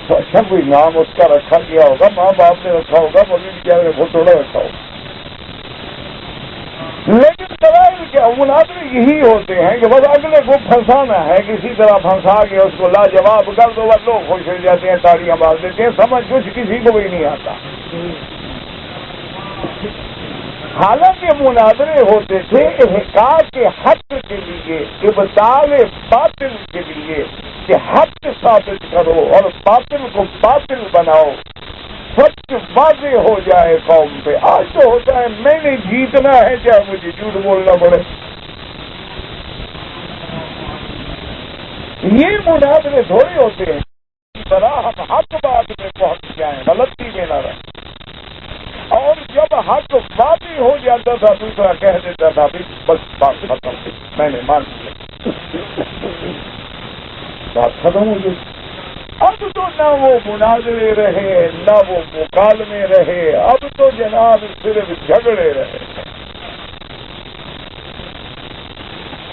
S1: تو اچھا کوئی نام اس کا رکھا گیا ہوگا، ماں باپ نے رکھا ہوگا، مولوی بیچارے نے خود تھوڑا رکھا ہوگا۔ لیکن دلائل کیا مناظر یہی ہوتے ہیں کہ بس اگلے کو پھنسانا ہے، کسی طرح پھنسا کے اس کو لاجواب کر دو، بس لوگ خوش ہو جاتے ہیں، تاڑیاں مار دیتے ہیں، سمجھ کچھ کسی کو بھی نہیں آتا۔ حالانکہ مناظرے ہوتے تھے احقاق حق کے لیے، ابطال باطل کے لیے، کہ حق ثابت کرو اور باطل کو باطل بناؤ، سچ واضح ہو جائے قوم پہ۔ آج تو ہوتا ہے میں نے جیتنا ہے چاہے مجھے جھوٹ بولنا پڑے۔ یہ مناظرے تھوڑے ہوتے ہیں طرح ہم حق بات میں پہنچ جائیں، غلطی میں نہ رہیں۔ اور جب حق واضح ہو جاتا تھا دوسرا کہہ دیتا تھا بس بات ختم، میں نے مان لیا، بات ختم ہو گئی۔ اب تو نہ وہ مناظرے رہے نہ وہ مکالمے رہے، اب تو جناب صرف جھگڑے رہے۔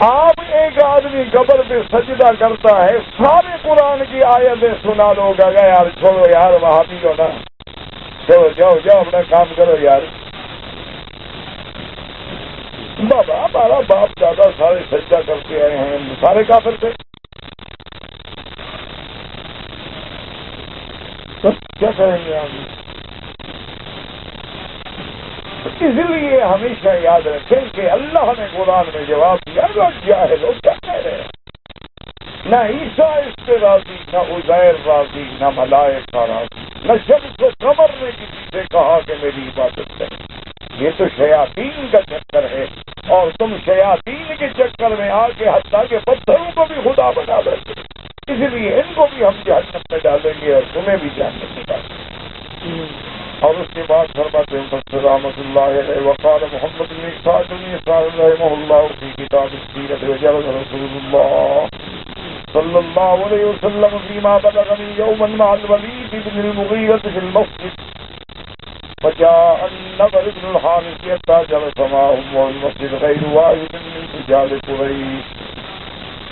S1: آپ ایک آدمی قبر پہ سجدہ کرتا ہے، سارے قرآن کی آیتیں سنا لو گا یار چھوڑو یار وہاں بھی ہو نا، چلو جاؤ جاؤ اپنا کام کرو یار۔ بابا ہمارا باپ دادا سارے سجدہ کرتے آئے ہیں، سارے کافر تھے، کیا کریں گے آپ؟ اس لیے ہمیشہ یاد رکھیں کہ اللہ نے قرآن میں جواب دیا، کیا ہے لوگ کیا کہہ رہے ہیں؟ نہ عیسیٰ اس پہ راضی، نہ عزیر راضی، نہ ملائکہ راضی، نہ شمس و قمر نے کسی سے کہا کہ میری عبادت کریں۔ یہ تو شیاطین کا چکر ہے، اور تم شیاطین کے چکر میں آ کے حتیٰ کہ پتھروں کو بھی خدا بنا دیتے، اس لیے ان کو بھی ہم جہنم میں ڈالیں گے اور تمہیں بھی جہنم میں ڈالیں گے۔ اور اس کے بعد فرماتے ہیں مفسر رحمۃ اللہ علیہ وقال محمد بن اسحاق بن اسحاق رحمہ اللہ فی کتاب السیرۃ وجرد رسول اللہ صلی اللہ علیہ وسلم فيما بلغني يوما مع الوليد بن المغيرة في المسجد فجاء النضر بن الحارث حتى جلس معهم والمسجد غير واحد من رجال قريش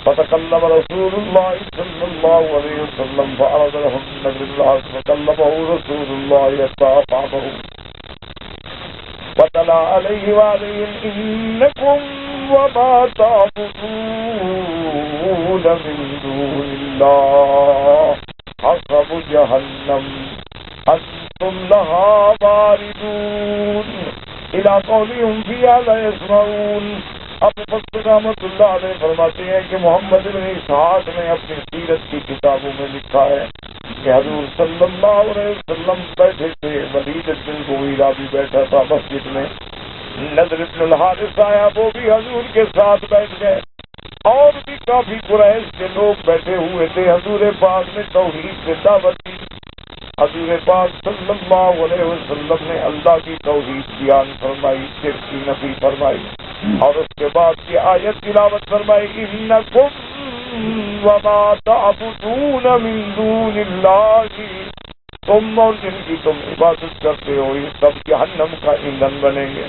S1: فتكلم رسول الله صلى الله عليه وسلم فعرض له النضر بن الحارث فكلمه رسول الله حتى أفعمه وتلا عليه وعليهم إنكم وما تعبدون من دون الله حسب جهنم أنتم لها واردون إلى قولهم فيها لا يسمعون۔ اب مفسر رحمۃ اللہ علیہ فرماتے ہیں کہ محمد بن اسحاق نے اپنی سیرت کی کتابوں میں لکھا ہے کہ حضور صلی اللہ علیہ وسلم بیٹھے تھے، ولید بن مغیرہ بھی بیٹھا تھا مسجد میں، نضر بن الحارث آیا، وہ بھی حضور کے ساتھ بیٹھ گئے، اور بھی کافی قریش کے لوگ بیٹھے ہوئے تھے۔ حضور پاک نے توحید سے دعوت دی، حضور پاک صلی اللہ علیہ وسلم نے اللہ کی توحید بیان فرمائی، شرک کی نفی فرمائی، اور اس کے بعد کی آیت تلاوت فرمائی انکم وما تعبدون من دون اللہ، تم اور جن کی تم عبادت کرتے ہو یہ سب جہنم کا ایندھن بنیں گے۔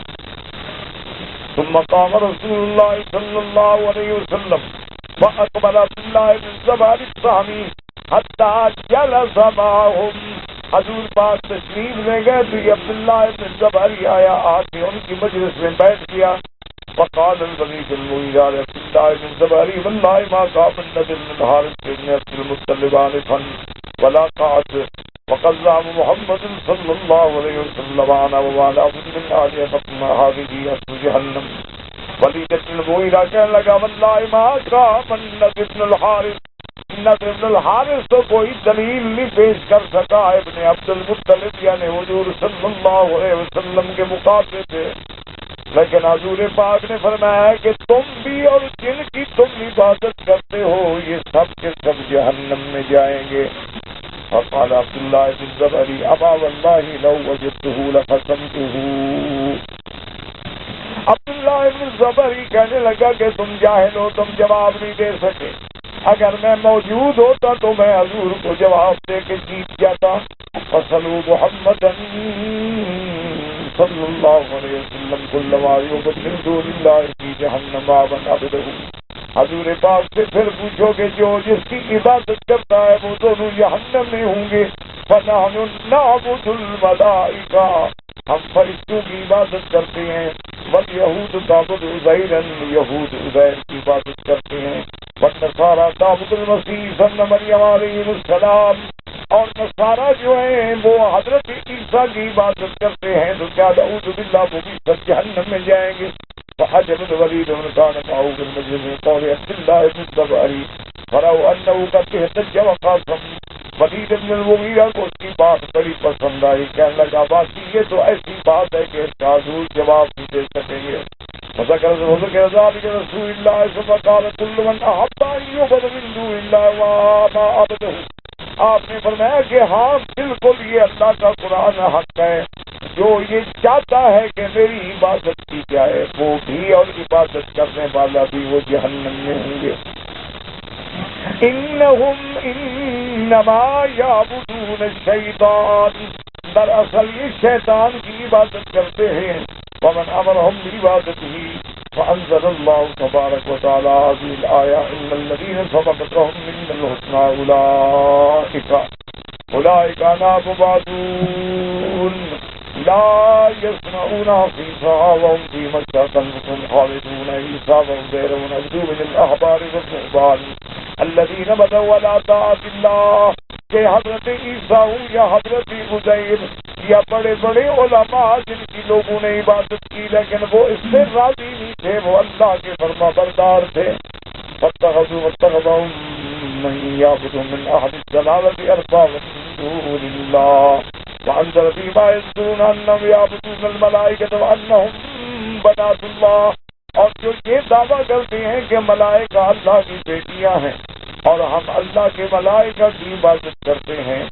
S1: ثم قام رسول الله صلى الله عليه وسلم فأقبل عبد الله بن الزبير السهمي حتى جلس معهم. حضور پاک تشریف لے گئے تو یہ عبداللہ ابن الزبیری آیا، آ کے ان کی مجلس میں بیٹھ گیا. فقال الوليد المغيرة لعبد الله بن الزبيري والله ما قام النبي بن الحارث بن عبد المطلب آنفا ولا قعد وقد زعم محمد صلى الله عليه وسلم أنا وما من آلية فاطمة هذه أصل جهنم. ولید بن المغیرہ کہنے لگا واللہ ما قام النبي بن الحارث، نبی بن الحارث تو کوئی دلیل نہیں پیش کر سکا ابن عبد المطلب یعنی حضور صلی اللہ علیہ وسلم کے مقابلے سے. لیکن حضور پاک نے فرمایا کہ تم بھی اور جن کی تم عبادت کرتے ہو یہ سب کے سب جہنم میں جائیں گے. فقال عبداللہ بن الزبیری ابا واللہ لو وجدته لقسمته. عبداللہ بن الزبیری کہنے لگا کہ تم جاہل ہو، تم جواب نہیں دے سکے. اگر میں موجود ہوتا تو میں حضور کو جواب دے کے جیت جاتا. فصلوا محمد صلی اللہ علیہ وسلم کل ما یعبد من دون اللہ فی جہنم ومن عبدہ. حضور پاک سے پھر پوچھو کہ جو جس کی عبادت کرتا ہے وہ دونوں جہنم میں ہوں گے. فنحن نعبد الملائکہ، ہم فرشتوں کی عبادت کرتے ہیں. والیہود تعبد عزیرا، یہود عزیر کی عبادت کرتے ہیں. والنصارى تعبد المسیح ابن مریم علیہ السلام، اور نصارہ جو ہیں وہ حضرت عیسیٰ کی عبادت کرتے ہیں. تو کیا اعوذ باللہ وہ بھی سب جہنم میں جائیں گے. فحجب الولید بن كان معه في المسجد من قول عبد الله بن الزبيري فرأوا أنه قد اهتج وقاسم. ولید بن المغیرہ کو اس کی بات بڑی پسند آئی. کہنے لگا باقی یہ تو ایسی بات ہے کہ اس کا حضور جواب نہیں دے سکیں گے. فذكر ذلك رسول الله ثم قال كل من أحب أن يعبد من دون الله وما عبده. آپ نے فرمایا کہ ہاں بالکل یہ اللہ کا قرآن حق ہے، جو یہ چاہتا ہے کہ میری عبادت کی جائے وہ بھی اور عبادت کرنے والا بھی وہ جہنم میں ہوں گے. انہم انما یعبدون الشیطان، دراصل یہ شیطان کی عبادت کرتے ہیں. ومن امرهم بعبادته فانزل الله تبارك وتعالى هذه الآية ان الذين سبقت لهم من الحسنى اولئك عنها مبعدون لا يسمعون حسيسها وهم فيما اشتهت انفسهم خالدون عيسى وعزير ونبذوا من الاحبار والرهبان الذين بدوا على طاعة الله. کہ حضرت عیسیٰ ہوں یا حضرت عزیر یا بڑے بڑے علماء جن کی لوگوں نے عبادت کی لیکن وہ اس سے راضی نہیں تھے، وہ اللہ کے فرما بردار تھے. فاتخذوا من يعبد من اهل الضلالة اربابا من دون الله وانزل فيما يزعمون انهم يعبدون الملائكة وانهم بنات الله. اور جو یہ دعویٰ کرتے ہیں کہ ملائکہ اللہ کی بیٹیاں ہیں اور ہم اللہ کے ملائکہ کی عبادت کرتے ہیں.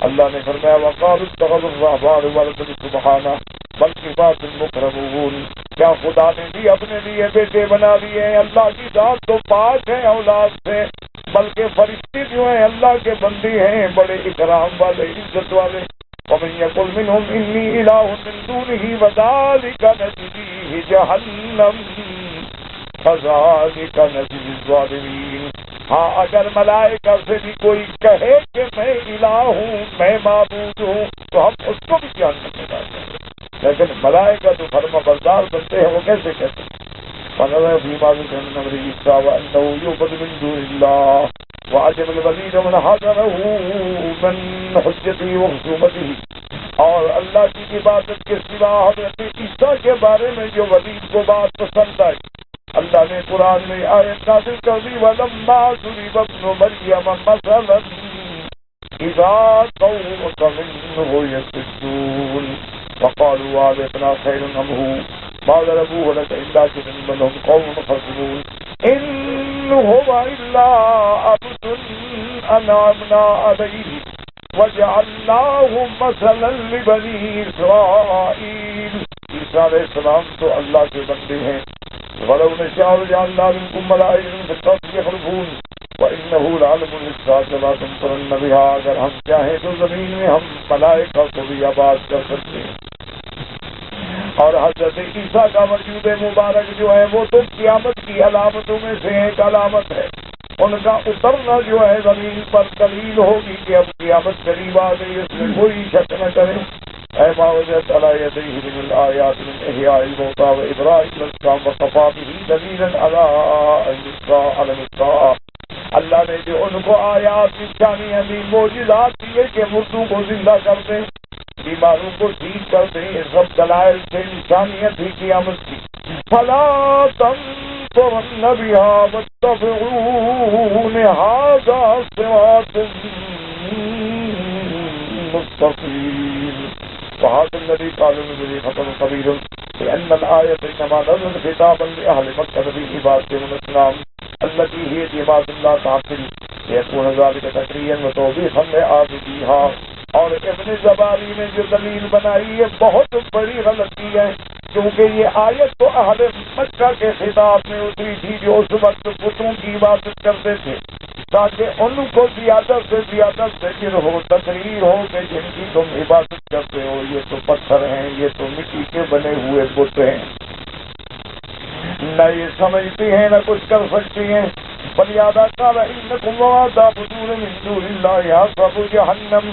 S1: اللہ نے فرمایا وقالوا اتخذوا الرحمن ولدا سبحانہ بل عباد المکرمون. کیا خدا نے بھی اپنے لیے بیٹے بنا لیے ہیں؟ اللہ کی ذات تو پاک ہے اولاد سے، بلکہ فرشتے جو ہیں اللہ کے بندے ہیں، بڑے اکرام والے، عزت والے. ومن يقل منهم إني إله من دونه وذلك نجزيه جهنم كذلك نجزي الظالمين. ہاں اگر ملائکہ سے بھی کوئی کہے کہ میں الہ ہوں، میں معبود ہوں، تو ہم اس کو بھی جہنم میں ڈالتے ہیں. لیکن ملائکہ تو فرما بردار بنتے ہیں، وہ کیسے کہتے ہیں؟ فَنَظَرَ فِيمَا ذُكِرَ مِنْ أَمْرِ عِيسَىٰ وَأَنَّهُ يُعْبَدُ مِن دُونِ اللَّهِ وَعَجَبَ الْوَلِيدَ مَنْ حَذَرَهُ مِنْ حُجَّتِهِ وَخُصُومَتِهِ. اور اللہ کی عبادت کے سوا حضرت عیسیٰ کے بارے میں جو ولید کو بات پسند آئی، اللہ نے قرآن میں آیت نازل کر دی وَلَمَّا ضُرِبَ ابْنُ مَرْيَمَ مَثَلًا إِذَا قَوْمُكَ مِنْهُ يَصِدُّونَ وَقَالُوا آلِهَتُنَا خَيْرٌ أَمْ هُوَ مَا ضَرَبُوهُ لَكَ إِلَّا كِذْبًا بَلْ هُمْ قَوْمٌ خَاسِرُونَ. إِنْ هُوَ إِلَّا عَبْدٌ أَنْعَمْنَا عَلَيْهِ وَجَعَلْنَاهُ مَثَلًا لِبَنِي إِسْرَائِيلَ. عیسیٰ علیہ السلام تو اللہ کے بندے ہیں. وَلَوْ نَشَاءُ جَعَلْنَا مِنكُم مَلَائِكَةً فِي الْأَرْضِ يَخْلُفُونَ وَإِنَّهُ لَعَلِيمٌ لِلسَّاعَةِ لَا تُمْتَرُنَّ بِهَا. اگر ہم چاہیں تو زمین میں ہم ملائکہ کو بھی آباد کر سکتے ہیں. اور حضرت عیسیٰ کا وجود مبارک جو ہے وہ تو قیامت کی علامتوں میں سے ایک علامت ہے. ان کا اترنا جو ہے زمین پر دلیل ہوگی کہ اب قیامت قریب آ گئی، اس میں کوئی شک نہ کرے. اے معوذت علی یدیہ من الآیات من احیاء الموتیٰ و ابراء الاسلام و کفیٰ بہ دلیلا علی الساعہ. اللہ نے جو ان کو آیات نشانیاں دی، معجزات دیے کہ مردوں کو زندہ کر دیں، بیماروں کو ٹھیک کر دیں، یہ سب دلائل سے نشانیاں تھی قیامت کی. فلا تمترن بها واتبعون هذا صراط مستقيم. وهذا الذي قال النبي خطر كبير لأن الآية إنما نزلت خطابا لأهل مكة بعبادة الأصنام التي هي عباد الله تعالى ليكون ذلك تقريرا وتوضيحا لعابديها. اور ابن زباری نے جو دلیل بنائی ہے بہت بڑی غلطی ہے، کیونکہ یہ آیت تو اہل مکہ کے خطاب میں اتری تھی جو اس وقت بتوں کی عبادت کرتے تھے، تاکہ ان کو زیادہ سے زیادہ ذکر ہو، تقریر ہو کہ جن کی تم عبادت کرتے ہو یہ تو پتھر ہیں، یہ تو مٹی کے بنے ہوئے بت ہیں، نہ یہ سمجھتی ہیں نہ کچھ کر سکتی ہیں. فَلِهَذَا قَالَ إِنَّكُمْ وَمَا تَعْبُدُونَ مِن دُونِ اللَّهِ حَصَبُ جَهَنَّمَ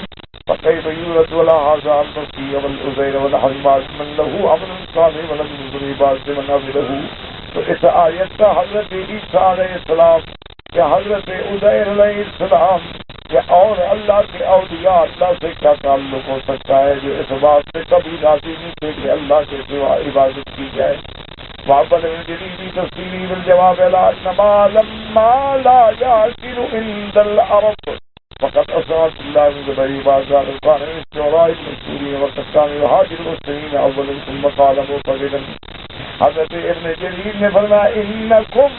S1: فَكَيْفَ يُرَدُّ عَلَىٰ هَٰذَا الْمَسِيحَ وَالْعُزَيْرَ وَالْحَمَّاسِ مَن لَّهُ أَمْرٌ صَالِحٌ وَلَمْ يُنْكِرْ عِبَادَةَ مَنْ عَبِدَهُ. تو اس آیت کا حضرت عیسیٰ علیہ السلام یا حضرت عزیر علیہ السلام یا اور اللہ کے اولیاء اللہ سے کیا تعلق ہو سکتا ہے جو اس بات سے کبھی راضی نہیں تھے کہ اللہ کے سوا عبادت کی جائے. وعبد الجديد تفصيلي بالجواب لا إنما لما لا يعقل عند العرب فقد أسرت الله من جبري بازار القرآن استوراء المسؤولين والتكامل هاجر المسلمين أولا ثم قال مرتبطا. حضرت ابن جریر نے فرمایا إنكم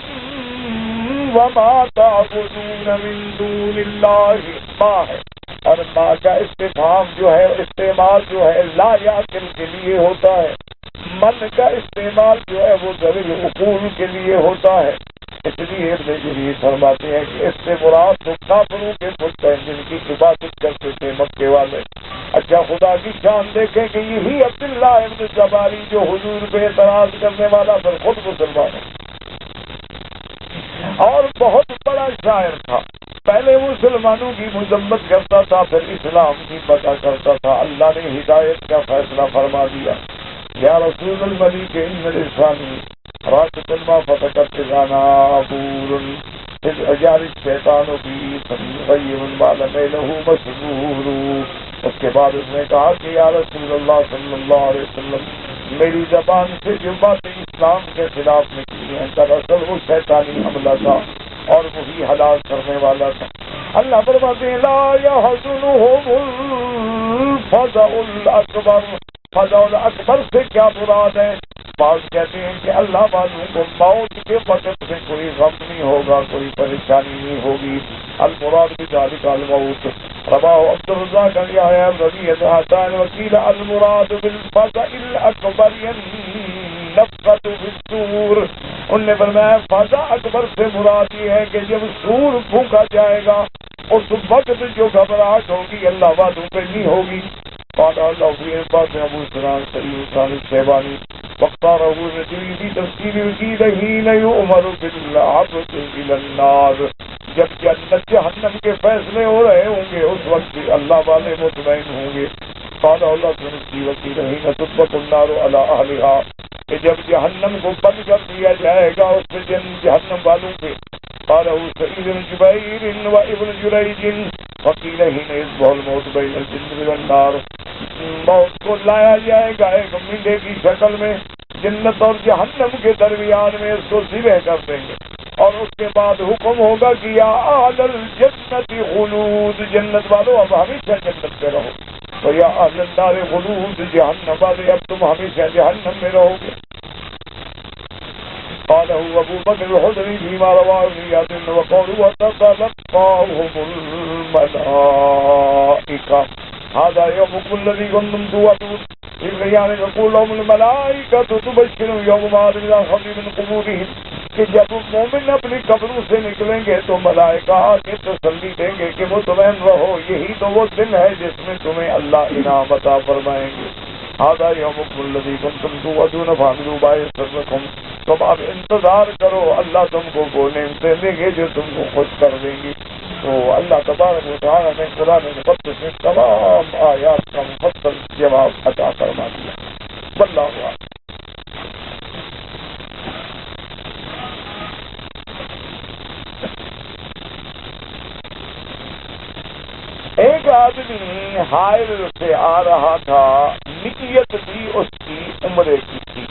S1: وما تعبدون من دون الله ما ہے، اور ما کا استفہام جو ہے استعمال جو ہے لا یعقل کے لیے ہوتا ہے، من کا استعمال جو ہے وہ ذریع عقول کے لیے ہوتا ہے. اس لیے ابن جریر فرماتے ہیں کہ اس سے مراد تو کافروں کے بت ہیں جن کی عبادت کرتے تھے مکے والے. اچھا خدا کی شان دیکھیں کہ یہی عبداللہ ابن زباری جو حضور پہ اعتراض کرنے والا پھر خود مسلمان ہے اور بہت بڑا شاعر تھا. پہلے مسلمانوں کی مذمت کرتا تھا پھر اسلام کی بتا کرتا تھا. اللہ نے ہدایت کا فیصلہ فرما دیا. یا رسول الملک ان الانسانی راشد ما فتقت جانا پور اذ اجار الشیطان فی غیر مال له مسرور. اس کے بعد اس نے کہا کہ یا رسول اللہ صلی اللہ علیہ وسلم میری زبان سے جو باتیں اسلام کے خلاف نکلی ہیں دراصل وہ شیطانی حملہ تھا اور وہی ہلاک کرنے والا تھا. اللہ فرماتے ہیں لا يحزنهم الفزع الاکبر. فضا اکبر سے کیا مراد ہے؟ بعض کہتے ہیں کہ اللہ والوں کو موت کے وقت میں کوئی غم نہیں ہوگا، کوئی پریشانی نہیں ہوگی. المراد بذلك الموت. رواه عبد الرزاق عن يحيى بن ابي عطاء وقيل المراد بالفزع الاکبر النفخة في الصور. ان نے فرمایا فزع اکبر سے مراد یہ ہے کہ جب سور پھونکا جائے گا اس وقت جو گھبراہٹ ہوگی اللہ والوں پہ نہیں ہوگی. قال الله في بات ابو سلام سليمان الشيباني واختاره الرجل في تفسير الجيد حين يؤمر بالعبد الى النار. جب جنت جہنم کے فیصلے ہو رہے ہوں گے اس وقت اللہ والے مطمئن ہوں گے. قال الله في وكيل حين تطبق النار على اهلها کہ جب جہنم کو بند کر دیا جائے گا اس سے جہنم والوں پہ. قاله سعيد بن جبير وابن جريج وقيل حين يصبح الموت بين الجنة والنار. موت کو لایا جائے گا ایک مندے کی شکل میں جنت اور جہنم کے درمیان میں، اس کو ذبح کر دیں گے اور اس کے بعد حکم ہوگا کہ یا اہل الجنت خلود، جنت والو اب ہمیشہ جنت میں رہو، اور یا اہل النار خلود، جہنم والے اب تم ہمیشہ جہنم میں رہو گے. قاله ابو بکر الحضری فيما رواه زياد وقوله وتتلقاهم الملائكة هذا يومكم الذي كنتم توعدون. إذ يعني يقول لهم الملائكة تبشرهم يوم بعد من الخبر من قبورهم کہ جب مومن اپنی قبروں سے نکلیں گے تو ملائکہ آ کے تسلی دیں گے کہ مطمئن رہو، یہی تو وہ دن ہے جس میں تمہیں اللہ انعام عطا فرمائیں گے. هذا يومكم الذي كنتم توعدون فاعملوا ما يسركم. تم اب انتظار کرو، اللہ تم کو وہ نعمتیں دیں گے جو تم کو خوش کر دیں گی. تو اللہ تبارک و تعالیٰ نے قرآن مقدس میں تمام آیات کا مفصل جواب عطا فرما دیا. واللہ اعلم. ایک آدمی حائل سے آ رہا تھا، نیت بھی اس کی عمرے کی تھی،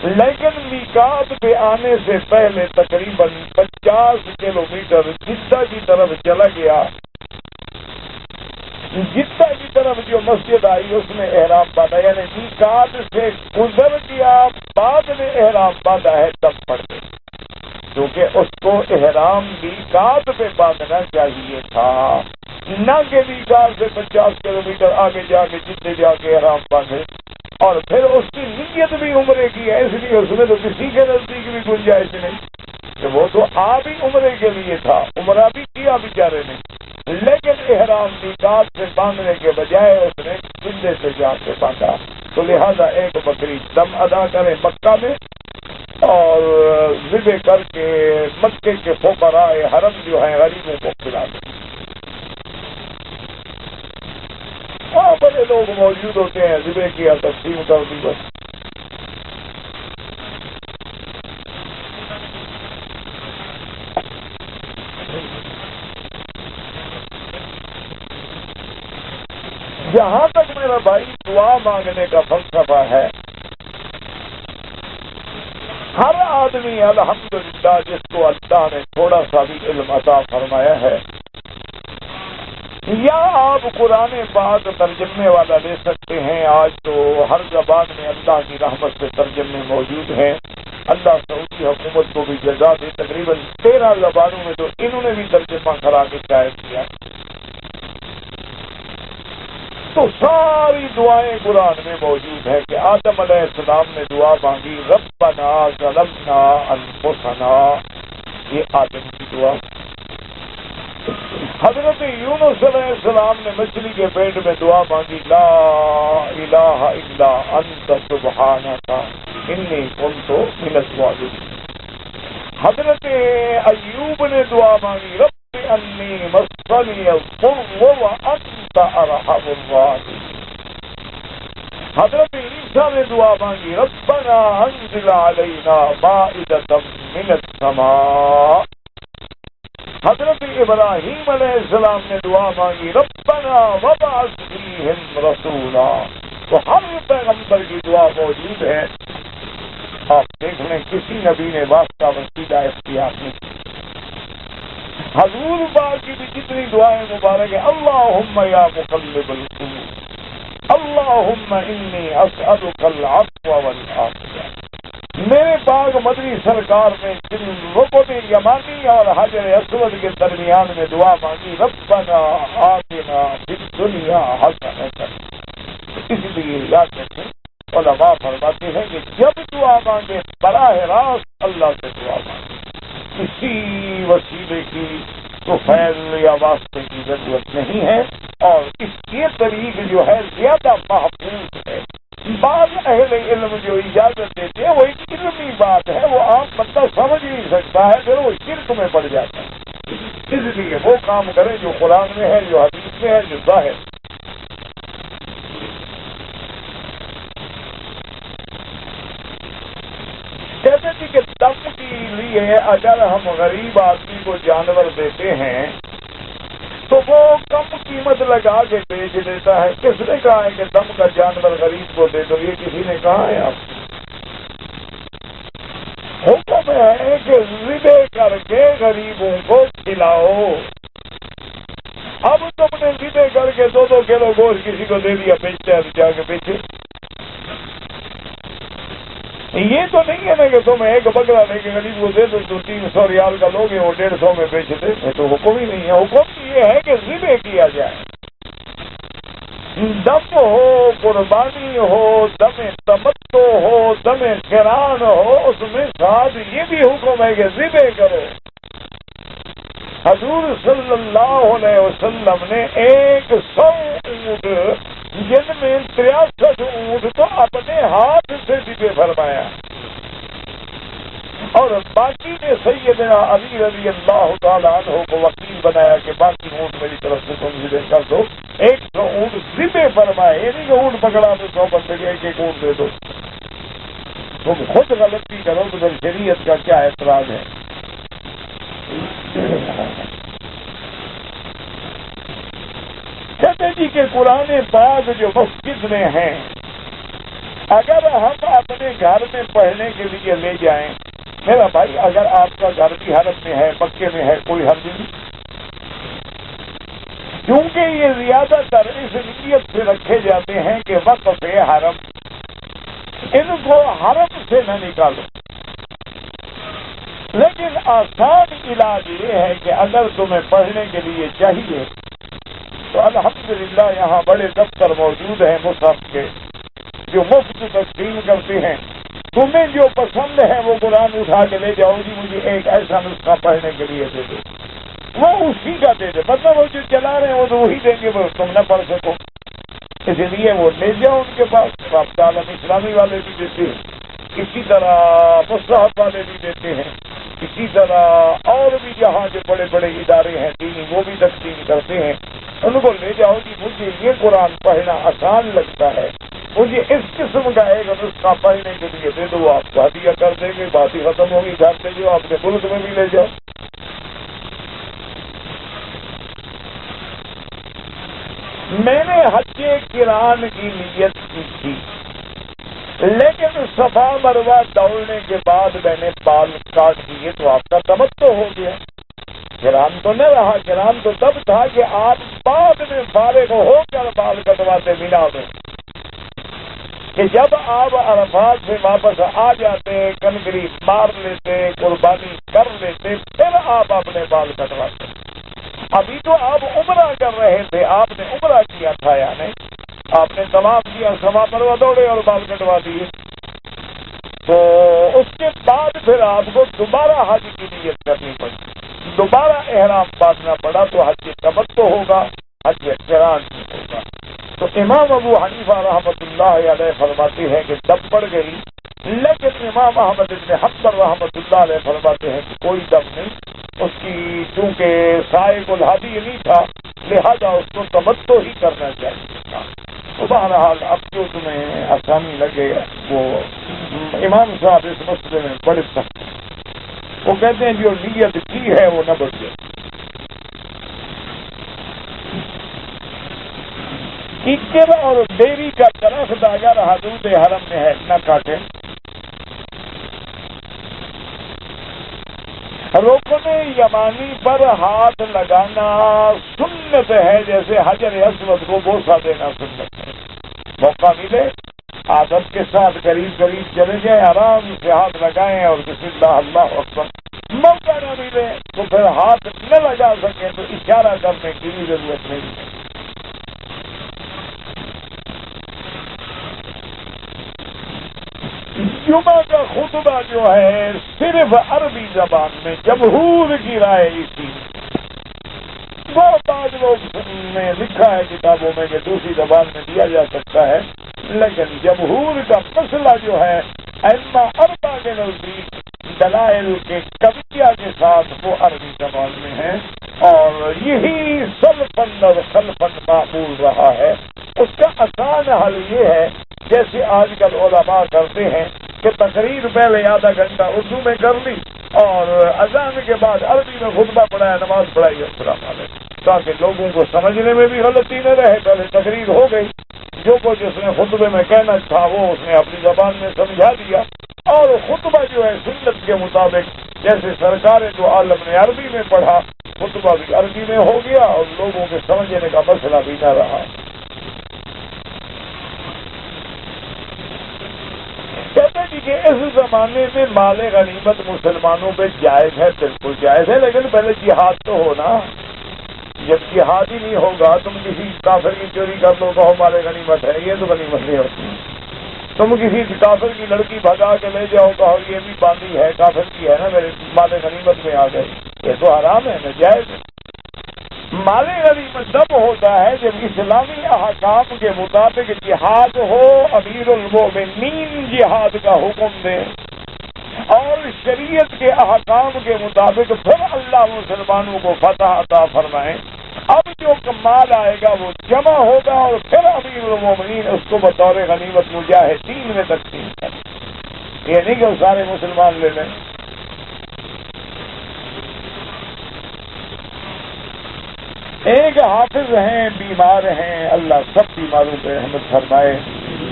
S1: لیکن میقات پہ آنے سے پہلے تقریباً 50 کلومیٹر جدہ کی طرف چلا گیا. جدہ کی طرف جو مسجد آئی اس میں احرام باندھا، یعنی میقات سے گزر گیا، بعد میں احرام باندھا ہے تب پڑ گئے، کیونکہ اس کو احرام میقات پہ باندھنا چاہیے تھا، نہ کہ میقات سے 50 کلومیٹر آگے جا کے جتنے جا کے احرام باندھے. اور پھر اس کی نیت بھی عمرے کی ہے، اس لیے اس میں تو کسی کے نزدیک بھی گنجائش نہیں کہ وہ تو آپ ہی عمرے کے لیے تھا، عمرہ بھی کیا بیچارے نے، لیکن احرام میقات سے باندھنے کے بجائے اس نے جدے سے جا کے باندھا. تو لہذا ایک بکری دم ادا کرے مکہ میں اور ذبح کر کے مکے کے فقراء حرم جو ہیں غریبوں کو کھلا دیں. ہاں بڑے لوگ موجود ہوتے ہیں، ذبح کیا تقسیم کر دی بس. جہاں تک میرا بھائی دعا مانگنے کا فلسفہ ہے، ہر آدمی الحمدللہ جس کو اللہ نے تھوڑا سا بھی علم عطا فرمایا ہے، یا آپ قرآن پاک ترجمے والا لے سکتے ہیں. آج تو ہر زبان میں اللہ کی رحمت سے ترجمے موجود ہیں. اللہ سعودی حکومت کو بھی جزا دے، تقریباً 13 زبانوں میں تو انہوں نے بھی ترجمہ کرا کے شائع کیا. تو ساری دعائیں قرآن میں موجود ہیں کہ آدم علیہ السلام نے دعا مانگی ربنا ظلمنا انفسنا، یہ آدم کی دعا. حضرت یونس علیہ السلام نے مچھلی کے پیٹ میں دعا مانگی لا الہ الا انت سبحانک انی کنت من الظالمین. حضرت ایوب نے دعا مانگی رب انی مسنی الضر وانت ارحم الراحمین. حضرت عیسیٰ نے دعا مانگی ربنا انزل علینا مائدۃ من السماء. حضرت ابراہیم علیہ السلام نے دعا مانگی ربنا وابعث فیہم رسولا. تو ہر پیغمبر کی دعا موجود ہے. آپ دیکھ لیں کسی نبی نے واسطہ وسیلہ اختیار نہیں. حضور پاک کی بھی جتنی دعائیں مبارک ہیں، اللہم یا مقلب القلوب اللہم انی اسألک العفو والعافیہ. میرے پاک مدنی سرکار نے جن رکن یمانی اور حجر اسود کے درمیان میں دعا مانگی ربنا آتنا فی الدنیا حسنۃ. اس لیے یاد رکھیں علماء فرماتے ہیں کہ جب دعا مانگے براہ راست اللہ سے دعا مانگے، کسی وسیلے کی تو فیض یا واسطے کی ضرورت نہیں ہے. اور اس کے طریق جو ہے زیادہ محفوظ ہے. بعض اہل علم جو اجازت دیتے ہیں وہ ایک علمی بات ہے، وہ عام بندہ سمجھ نہیں سکتا ہے، پھر وہ شرک میں پڑ جاتا ہے. اس لیے وہ کام کریں جو قرآن میں ہے، جو حدیث میں ہے، جو ظاہر. کہتے تھے کہ دم کے لیے اگر ہم غریب آدمی کو جانور دیتے ہیں تو وہ کم قیمت لگا کے بیچ دیتا ہے. کس نے کہا ہے کہ دم کا جانور غریب کو دے دو؟ یہ کسی نے کہا ہے؟ آپ حکم ہے کہ ذبح کر کے غریبوں کو کھلاؤ. اب تم نے ذبح کر کے 2-2 کلو گوشت کسی کو دے دیا، بیچتا ہے جا کے بیچے. یہ تو نہیں ہے نا کہ تم ایک بکرا لے کے غریب کو دے دو تو 300 ریال کا لوگے وہ 150 میں بیچ دے. یہ تو حکم ہی نہیں ہے. حکم یہ ہے کہ ذبح کیا جائے. دم ہو، قربانی ہو، دم تمتع ہو، دم قران ہو، اس میں ساتھ یہ بھی حکم ہے کہ ذبح کرو. حضور صلی اللہ علیہ وسلم نے 100 اونٹ جن میں نے 63 اونٹ تو اپنے ہاتھ سے ذبح فرمایا اور باقی نے سیدنا علی رضی اللہ تعالیٰ عنہ کو وکیل بنایا کہ باقی اونٹ میری طرف سے تم ذبح کر دو. 100 اونٹ ذبح فرمائے. یہ نہیں کہ اونٹ پکڑا تو 100 بندے کے ایک اونٹ دے دو. تم خود غلطی کرو تو پھر شریعت کا کیا اعتراض ہے؟ کہتے جی کہ قرآن پاک جو مسجد میں ہیں اگر ہم اپنے گھر میں پڑھنے کے لیے لے جائیں، میرا بھائی اگر آپ کا گھر کی حرم میں ہے، مکے میں ہے، کوئی حرج نہیں، کیونکہ یہ زیادہ تر اس نیت سے رکھے جاتے ہیں کہ وقف حرم، ان کو حرم سے نہ نکالو. لیکن آسان علاج یہ ہے کہ اگر تمہیں پڑھنے کے لیے چاہیے تو الحمدللہ یہاں بڑے دفتر موجود ہیں مصحف کے جو مفت تقسیم کرتے ہیں. تمہیں جو پسند ہے وہ قرآن اٹھا کے لے جاؤ جی مجھے ایک ایسا نسخہ پڑھنے کے لیے دے دو، وہ اسی کا دے دے. مطلب وہ جو چلا رہے ہیں وہ تو وہی دیں گے، وہ تم نہ پڑھ سکو، اس لیے وہ لے جاؤ ان کے پاس. رابطہ عالم اسلامی والے بھی دیتے ہیں، اسی طرح مصحف والے بھی دیتے ہیں، اسی طرح اور بھی جہاں جو بڑے بڑے ادارے ہیں دینی وہ بھی تقسیم کرتے ہیں. ان کو لے جاؤ جی مجھے یہ قرآن پڑھنا آسان لگتا ہے، مجھے اس قسم کا ایک نسخہ پڑھنے کے لیے دے دو، آپ کو ہدیہ کر دیں گے. بات ہی ختم ہوگی. گھر لے جاؤ، اپنے ملک میں بھی لے جاؤ. میں نے حج کران کی نیت کی تھی، لیکن صفا مروہ دوڑنے کے بعد میں نے بال کاٹ دیے تو آپ کا تمتع ہو گیا. کرام تو نہ رہا. کرام تو تب تھا کہ آپ بعد میں فارغ ہو کر بال کٹواتے مینا میں، کہ جب آپ عرفات سے واپس آ جاتے، کنکری مار لیتے، قربانی کر لیتے، پھر آپ اپنے بال کٹواتے. ابھی تو آپ عمرہ کر رہے تھے، آپ نے عمرہ کیا تھا، یعنی آپ نے طواف کیا، صفا مروہ دوڑے اور بال کٹوا دیے. تو اس کے بعد پھر آپ کو دوبارہ حج کی نیت کرنی پڑی، دوبارہ احرام باندھنا پڑا، تو حج تمتع ہوگا، حج قران ہوگا. تو امام ابو حنیفہ رحمۃ اللہ علیہ فرماتے ہیں کہ دم پڑ گئی، لیکن امام احمد بن حنبل رحمۃ اللہ علیہ فرماتے ہیں کہ کوئی دم نہیں. اس کی چونکہ سائق الحادی نہیں تھا لہذا اس کو تمتع ہی کرنا چاہیے تھا. تو بہرحال اب جو تمہیں آسانی لگے وہ امام صاحب اس مسئلے میں بڑے سخت ہیں. وہ کہتے ہیں جو نیت کی ہے وہ نہ بدلے. کیکر اور ڈیری کا درخت اگر حدود حرم میں ہے نہ کاٹے. رکن یمانی پر ہاتھ لگانا سنت ہے، جیسے حجر اسود کو بوسہ دینا سنت ہے. موقع ملے آدب کے ساتھ قریب قریب چلے جائیں، آرام سے ہاتھ لگائیں اور بسم اللہ اللہ اکبر. موقع نہ ملے تو پھر ہاتھ نہ لگا سکیں تو اشارہ کرنے کی بھی ضرورت نہیں ہے. جمعہ کا خطبہ جو ہے صرف عربی زبان میں، جمہور کی رائے اسی. وہ بعض لوگ نے لکھا ہے کتابوں میں کہ دوسری زبان میں دیا جا سکتا ہے، لیکن جمہور کا مسئلہ جو ہے ائمہ اربعہ کے نزدیک دلائل کے قویہ کے ساتھ وہ عربی زبان میں ہے، اور یہی سلفاً اور خلفاً معمول رہا ہے. اس کا آسان حل یہ ہے جیسے آج کل علماء کرتے ہیں کہ تقریر پہلے آدھا گھنٹہ اردو میں کر لی اور اذان کے بعد عربی میں خطبہ پڑھایا، نماز پڑھائی، السلام علیکم، تاکہ لوگوں کو سمجھنے میں بھی غلطی نہ رہے. پہلے تقریر ہو گئی، جو کچھ اس نے خطبے میں کہنا تھا وہ اس نے اپنی زبان میں سمجھا دیا، اور خطبہ جو ہے سنت کے مطابق جیسے سرکار تو عالم نے عربی میں پڑھا، خطبہ بھی عربی میں ہو گیا اور لوگوں کے سمجھنے کا مسئلہ بھی نہ رہا. کہتے ہیں کہ اس زمانے میں مال غنیمت مسلمانوں پہ جائز ہے، بالکل جائز ہے، لیکن پہلے جہاد تو ہونا. جب جہاد ہی نہیں ہوگا تم کسی کافر کی چوری کر لو کہو مال غنیمت ہے، یہ تو غنیمت نہیں ہوتی. تم کسی کافر کی لڑکی بھگا کے لے جاؤ کہو یہ بھی باندھی ہے، کافر کی ہے نا، میرے مال غنیمت میں آ گئے، یہ تو حرام ہے، ناجائز ہے. مال غنیمت تب ہوتا ہے جب اسلامی احکام کے مطابق جہاد ہو، امیر المومنین جہاد کا حکم دے، اور شریعت کے احکام کے مطابق پھر اللہ مسلمانوں کو فتح عطا فرمائے۔ اب جو مال آئے گا وہ جمع ہوگا اور پھر امیر المومنین اس کو بطور غنیمت مجاہدین میں تقسیم کریں۔ یہ نہیں کہ وہ سارے مسلمان لے لیں۔ ایک حافظ ہیں، بیمار ہیں، اللہ سب بیماروں پہ رحمت فرمائے۔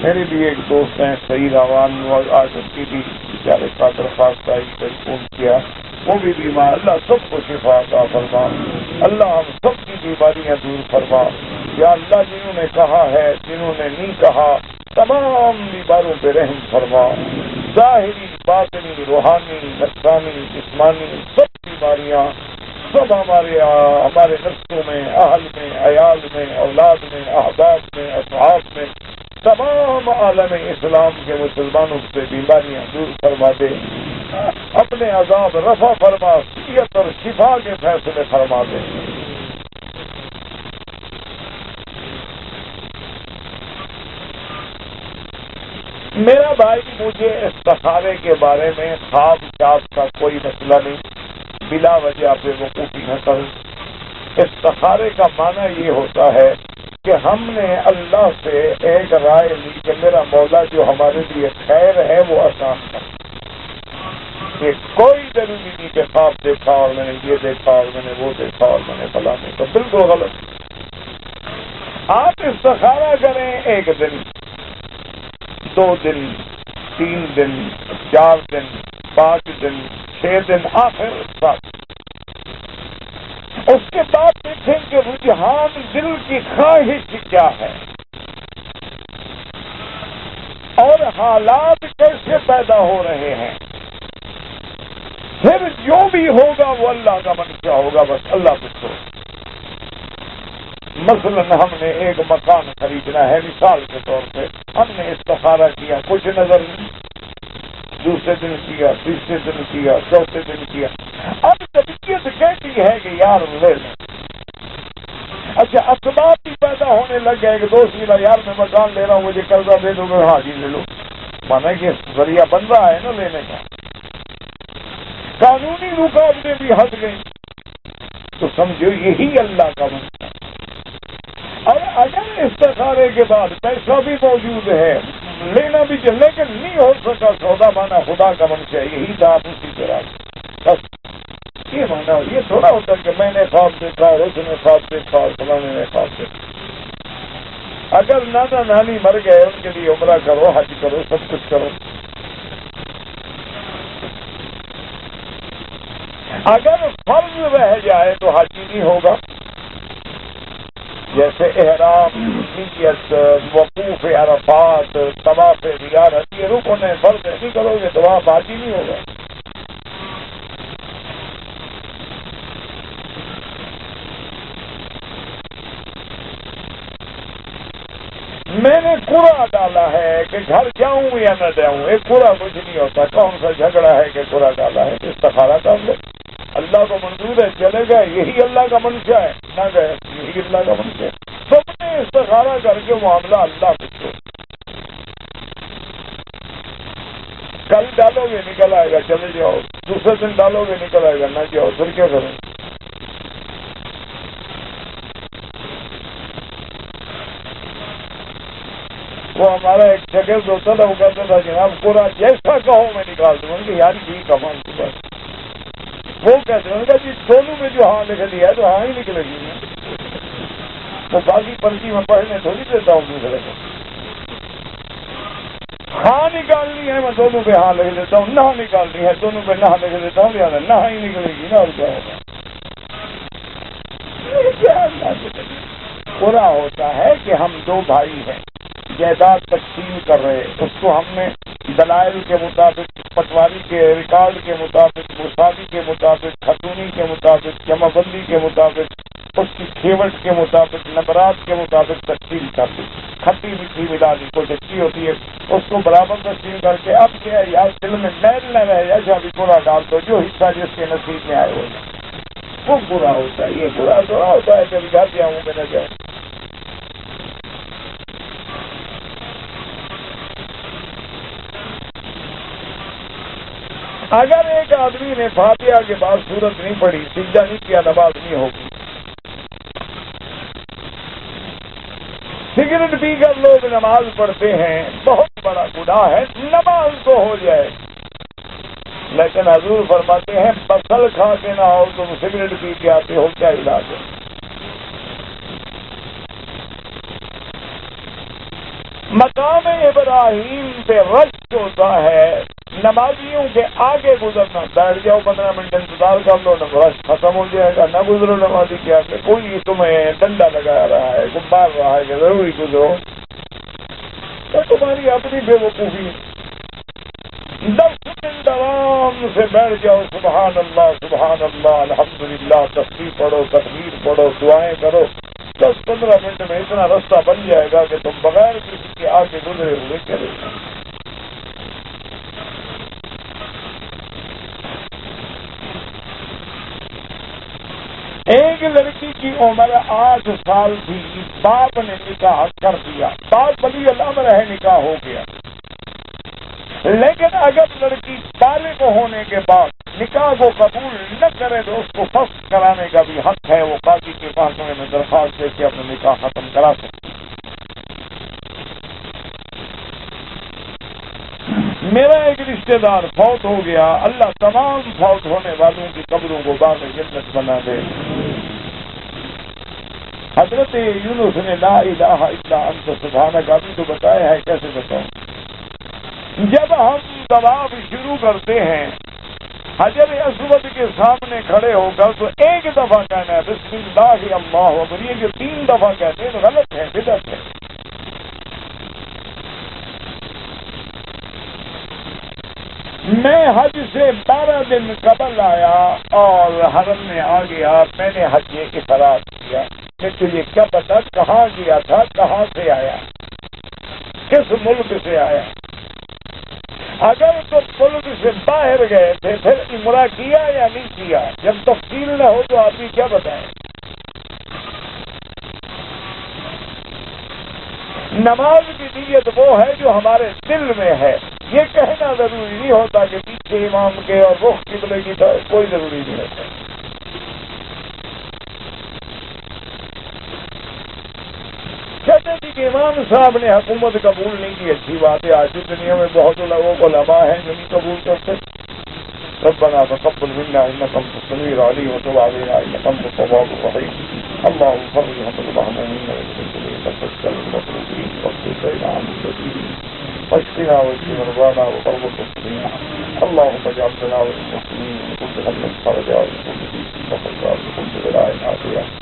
S1: میرے بھی ایک دوست ہیں سعید روان، آج ان کی بھی بیچارے کا درخواست آئی، فون کیا، وہ بھی بیمار، اللہ سب کو شفا عطا فرما، اللہ ہم سب کی بیماریاں دور فرما۔ یا اللہ جنہوں نے کہا ہے، جنہوں نے نہیں کہا، تمام بیماروں پہ رحم فرما، ظاہری، باطنی، روحانی، نفسانی، جسمانی سب بیماریاں، سب ہمارے نفسوں میں، اہل میں، عیال میں، اولاد میں، احباب میں، اصحاب میں، تمام عالم اسلام کے مسلمانوں سے بیماریاں دور فرما دے، اپنے عذاب رفع فرما، صحت اور شفا کے فیصلے فرما دے۔ میرا بھائی، مجھے استخارے کے بارے میں خواب چاپ کا کوئی مسئلہ نہیں، بلا وجہ پہ وقوفی نہ کر۔ استخارے کا معنی یہ ہوتا ہے کہ ہم نے اللہ سے ایک رائے لی کہ میرا مولا جو ہمارے لیے خیر ہے وہ آسان کر۔ یہ کوئی ضروری نہیں کہ خواب دیکھا اور میں نے یہ دیکھا اور میں نے وہ دیکھا اور میں نے فلاں دیکھا، بالکل غلط۔ آپ استخارہ کریں 1 دن، 2 دن، 3 دن، 4 دن، 5 دن، 6 دن، آخر 7۔ اس کے بعد دیکھیں کہ رجحان دل کی خواہش کیا ہے اور حالات کیسے پیدا ہو رہے ہیں، پھر جو بھی ہوگا وہ اللہ کا منشا ہوگا، بس اللہ کو چھوڑو۔ مثلاً ہم نے ایک مکان خریدنا ہے، مثال کے طور پہ ہم نے استخارہ کیا، کچھ نظر نہیں، دوسرے دن کیا، تیسرے دن کیا، چوتھے دن کیا، اب طبیعت کہتی ہے کہ یار لے لیں۔ اچھا، اسباب بھی پیدا ہونے لگ گئے کہ دوست میرا یار میں مکان لے رہا ہوں، مجھے قرضہ دے دو گے؟ ہاں جی لے لو، مانا کہ ذریعہ بن رہا ہے نا لینے کا۔ قانونی رکاوٹیں بھی ہٹ گئی، تو سمجھو یہی اللہ کا منشا۔ اور اگر استخارے کے بعد پیسہ بھی موجود ہے، لینا بھی چاہیے، لیکن نہیں ہو سکا سودا، مانا خدا کا منشا، یہی تھا اسی طرح بس۔ یہ مانا یہ تھوڑا ہوتا کہ میں نے خواب دیکھا اور اس نے خواب دیکھا اور فلانے نے خواب دیکھا۔ اگر نانا نانی مر گئے ان کے لیے عمرہ کرو، حج کرو، سب کچھ کرو۔ اگر فرض رہ جائے تو حج ہی نہیں ہوگا، جیسے احرام، نیت، وقوف عرفات، طواف زیارت، یہ رکن ہے، فرض نہیں کرو گے تو وہاں حج ہی نہیں ہوگا۔ میں نے کوڑا ڈالا ہے کہ گھر جاؤں یا نہ جاؤں، ایک کوڑا کچھ نہیں ہوتا، کون سا جھگڑا ہے کہ کوڑا ڈالا ہے؟ استخارہ کر لو، اللہ کو منظور ہے چلے گئے، یہی اللہ کا منشا ہے، نہ گئے یہی اللہ کا منشا ہے۔ سب نے استخارہ کر کے معاملہ اللہ کو، کل ڈالو گے نکل آئے گا چلے جاؤ، دوسرے دن ڈالو گے نکل آئے گا نہ جاؤ، پھر کیا کریں؟ وہ ہمارا ایک شاگرد ہوتا تھا، وہ کہتا تھا جناب پورا جیسا کہو میں نکال دوں گا، یار ٹھیک ہے مان کے بس۔ وہ کہتے ہیں جی دونوں میں جو ہاں لکھ دیا ہے تو ہاں ہی نکلے گی، وہ باقی پرچی میں پڑھنے تھوڑی دیتا ہوں دوسرے کو۔ ہاں نکالنی ہے میں دونوں پہ ہاں لکھ دیتا ہوں، نہ نکالنی ہے دونوں پہ نہ لکھ دیتا ہوں، یار نہ ہی نکلے گی نا، اور کیا ہوگا؟ پورا ہوتا ہے کہ ہم 2 بھائی ہیں، جائیداد تقسیم کر رہے، اس کو ہم نے دلائل کے مطابق، پٹواری کے ریکارڈ کے مطابق، مساوی کے مطابق، خاتونی کے مطابق، جمع بندی کے مطابق، اس کی کھیوٹ کے مطابق، نمبرات کے مطابق تقسیم کر دی، کھٹی میٹھی ملا دی، کوئی اچھی ہوتی ہے اس کو برابر تقسیم کر کے، اب کیا یار دل میں میل نہ رہے، ایسا بھی تھوڑا ڈال دو، جو حصہ جس کے نصیب میں آئے ہو۔ وہ برا ہوتا ہے. یہ برا تھوڑا ہوتا ہے کہ گھر جاؤں کہ نہ جاؤں. اگر ایک آدمی نے فاتحہ کے بعد سورت نہیں پڑھی، سجدہ نہیں کیا، نماز نہیں ہوگی. سگریٹ پی کر لوگ نماز پڑھتے ہیں، بہت بڑا گناہ ہے، نماز تو ہو جائے. لیکن حضور فرماتے ہیں بسل کھا کے نہ ہو تم سگریٹ پی کے آتے ہو، کیا علاج ہے؟ مقام ابراہیم پہ رشک ہوتا ہے، نمازیوں کے آگے گزرنا. بیٹھ جاؤ 15 منٹ انتظار کر لو، رشک ختم ہو جائے گا. نہ گزرو نمازی کے آگے، کوئی تمہیں ڈنڈا لگا رہا ہے، کوئی مار رہا ہے کہ ضروری گزرو، تو تمہاری اپنی بے وقوفی. 10 منٹ آرام سے بیٹھ جاؤ، سبحان اللہ الحمدللہ، تسبیح پڑھو، تکبیر پڑھو، دعائیں کرو. 10-15 منٹ میں اتنا رستہ بن جائے گا کہ تم بغیر کسی کے آگے گزرے ہوئے چلے جاؤ. ایک لڑکی کی عمر 8 سال تھی، باپ نے نکاح کر دیا، باپ ولی الامر ہے، نکاح ہو گیا. لیکن اگر لڑکی بالغ ہونے کے بعد نکاح کو قبول نہ کرے تو اس کو فسخ کرانے کا بھی حق ہے. وہ قاضی کے پاس میں درخواست دے کے اپنا نکاح ختم کرا سکتی. میرا ایک رشتہ دار فوت ہو گیا، اللہ تمام فوت ہونے والوں کی قبروں کو باغ جنت بنا دے. حضرت یونس نے لا الہ الا انت سبحانک ابھی تو بتایا ہے، کیسے بتاؤں. جب ہم طواف شروع کرتے ہیں حجر اسود کے سامنے کھڑے ہو کر تو ایک دفعہ کہنا ہے بسم اللہ اللہ اکبر. یہ جو 3 دفعہ کہتے ہیں تو غلط ہے، بدعت ہے. میں حج سے 12 دن قبل آیا اور حرم میں آ گیا. میں نے حج افراد کیا. میں تجھے کیا پتا کہاں گیا تھا، کہاں سے آیا، کس ملک سے آیا. اگر تو ملک سے باہر گئے تھے پھر عمرہ کیا یا نہیں کیا؟ جب تفصیل نہ ہو تو آپ بھی کیا بتائیں. نماز کی نیت وہ ہے جو ہمارے دل میں ہے. یہ کہنا ضروری نہیں ہوتا کہ پیچھے امام کے اور رخ قبلے کی کوئی ضروری نہیں ہوتا. کہتے ہیں کہ امام صاحب نے حکومت قبول نہیں کی، اچھی بات ہے. آج کی دنیا میں بہت لوگوں کو علماء ہیں جو نہیں قبول کرتے. ربنا تقبل منا انك انت السميع العليم وتب علينا انك انت التواب الرحيم. اللهم صل وسلم اللهم واشفنا واشف مرضانا وقرب المسلمين. اللهم اجعل لنا وللمسلمين من كل هم فرجا ومن كل ضيق وفرجا ومن كل بلاء عافيه.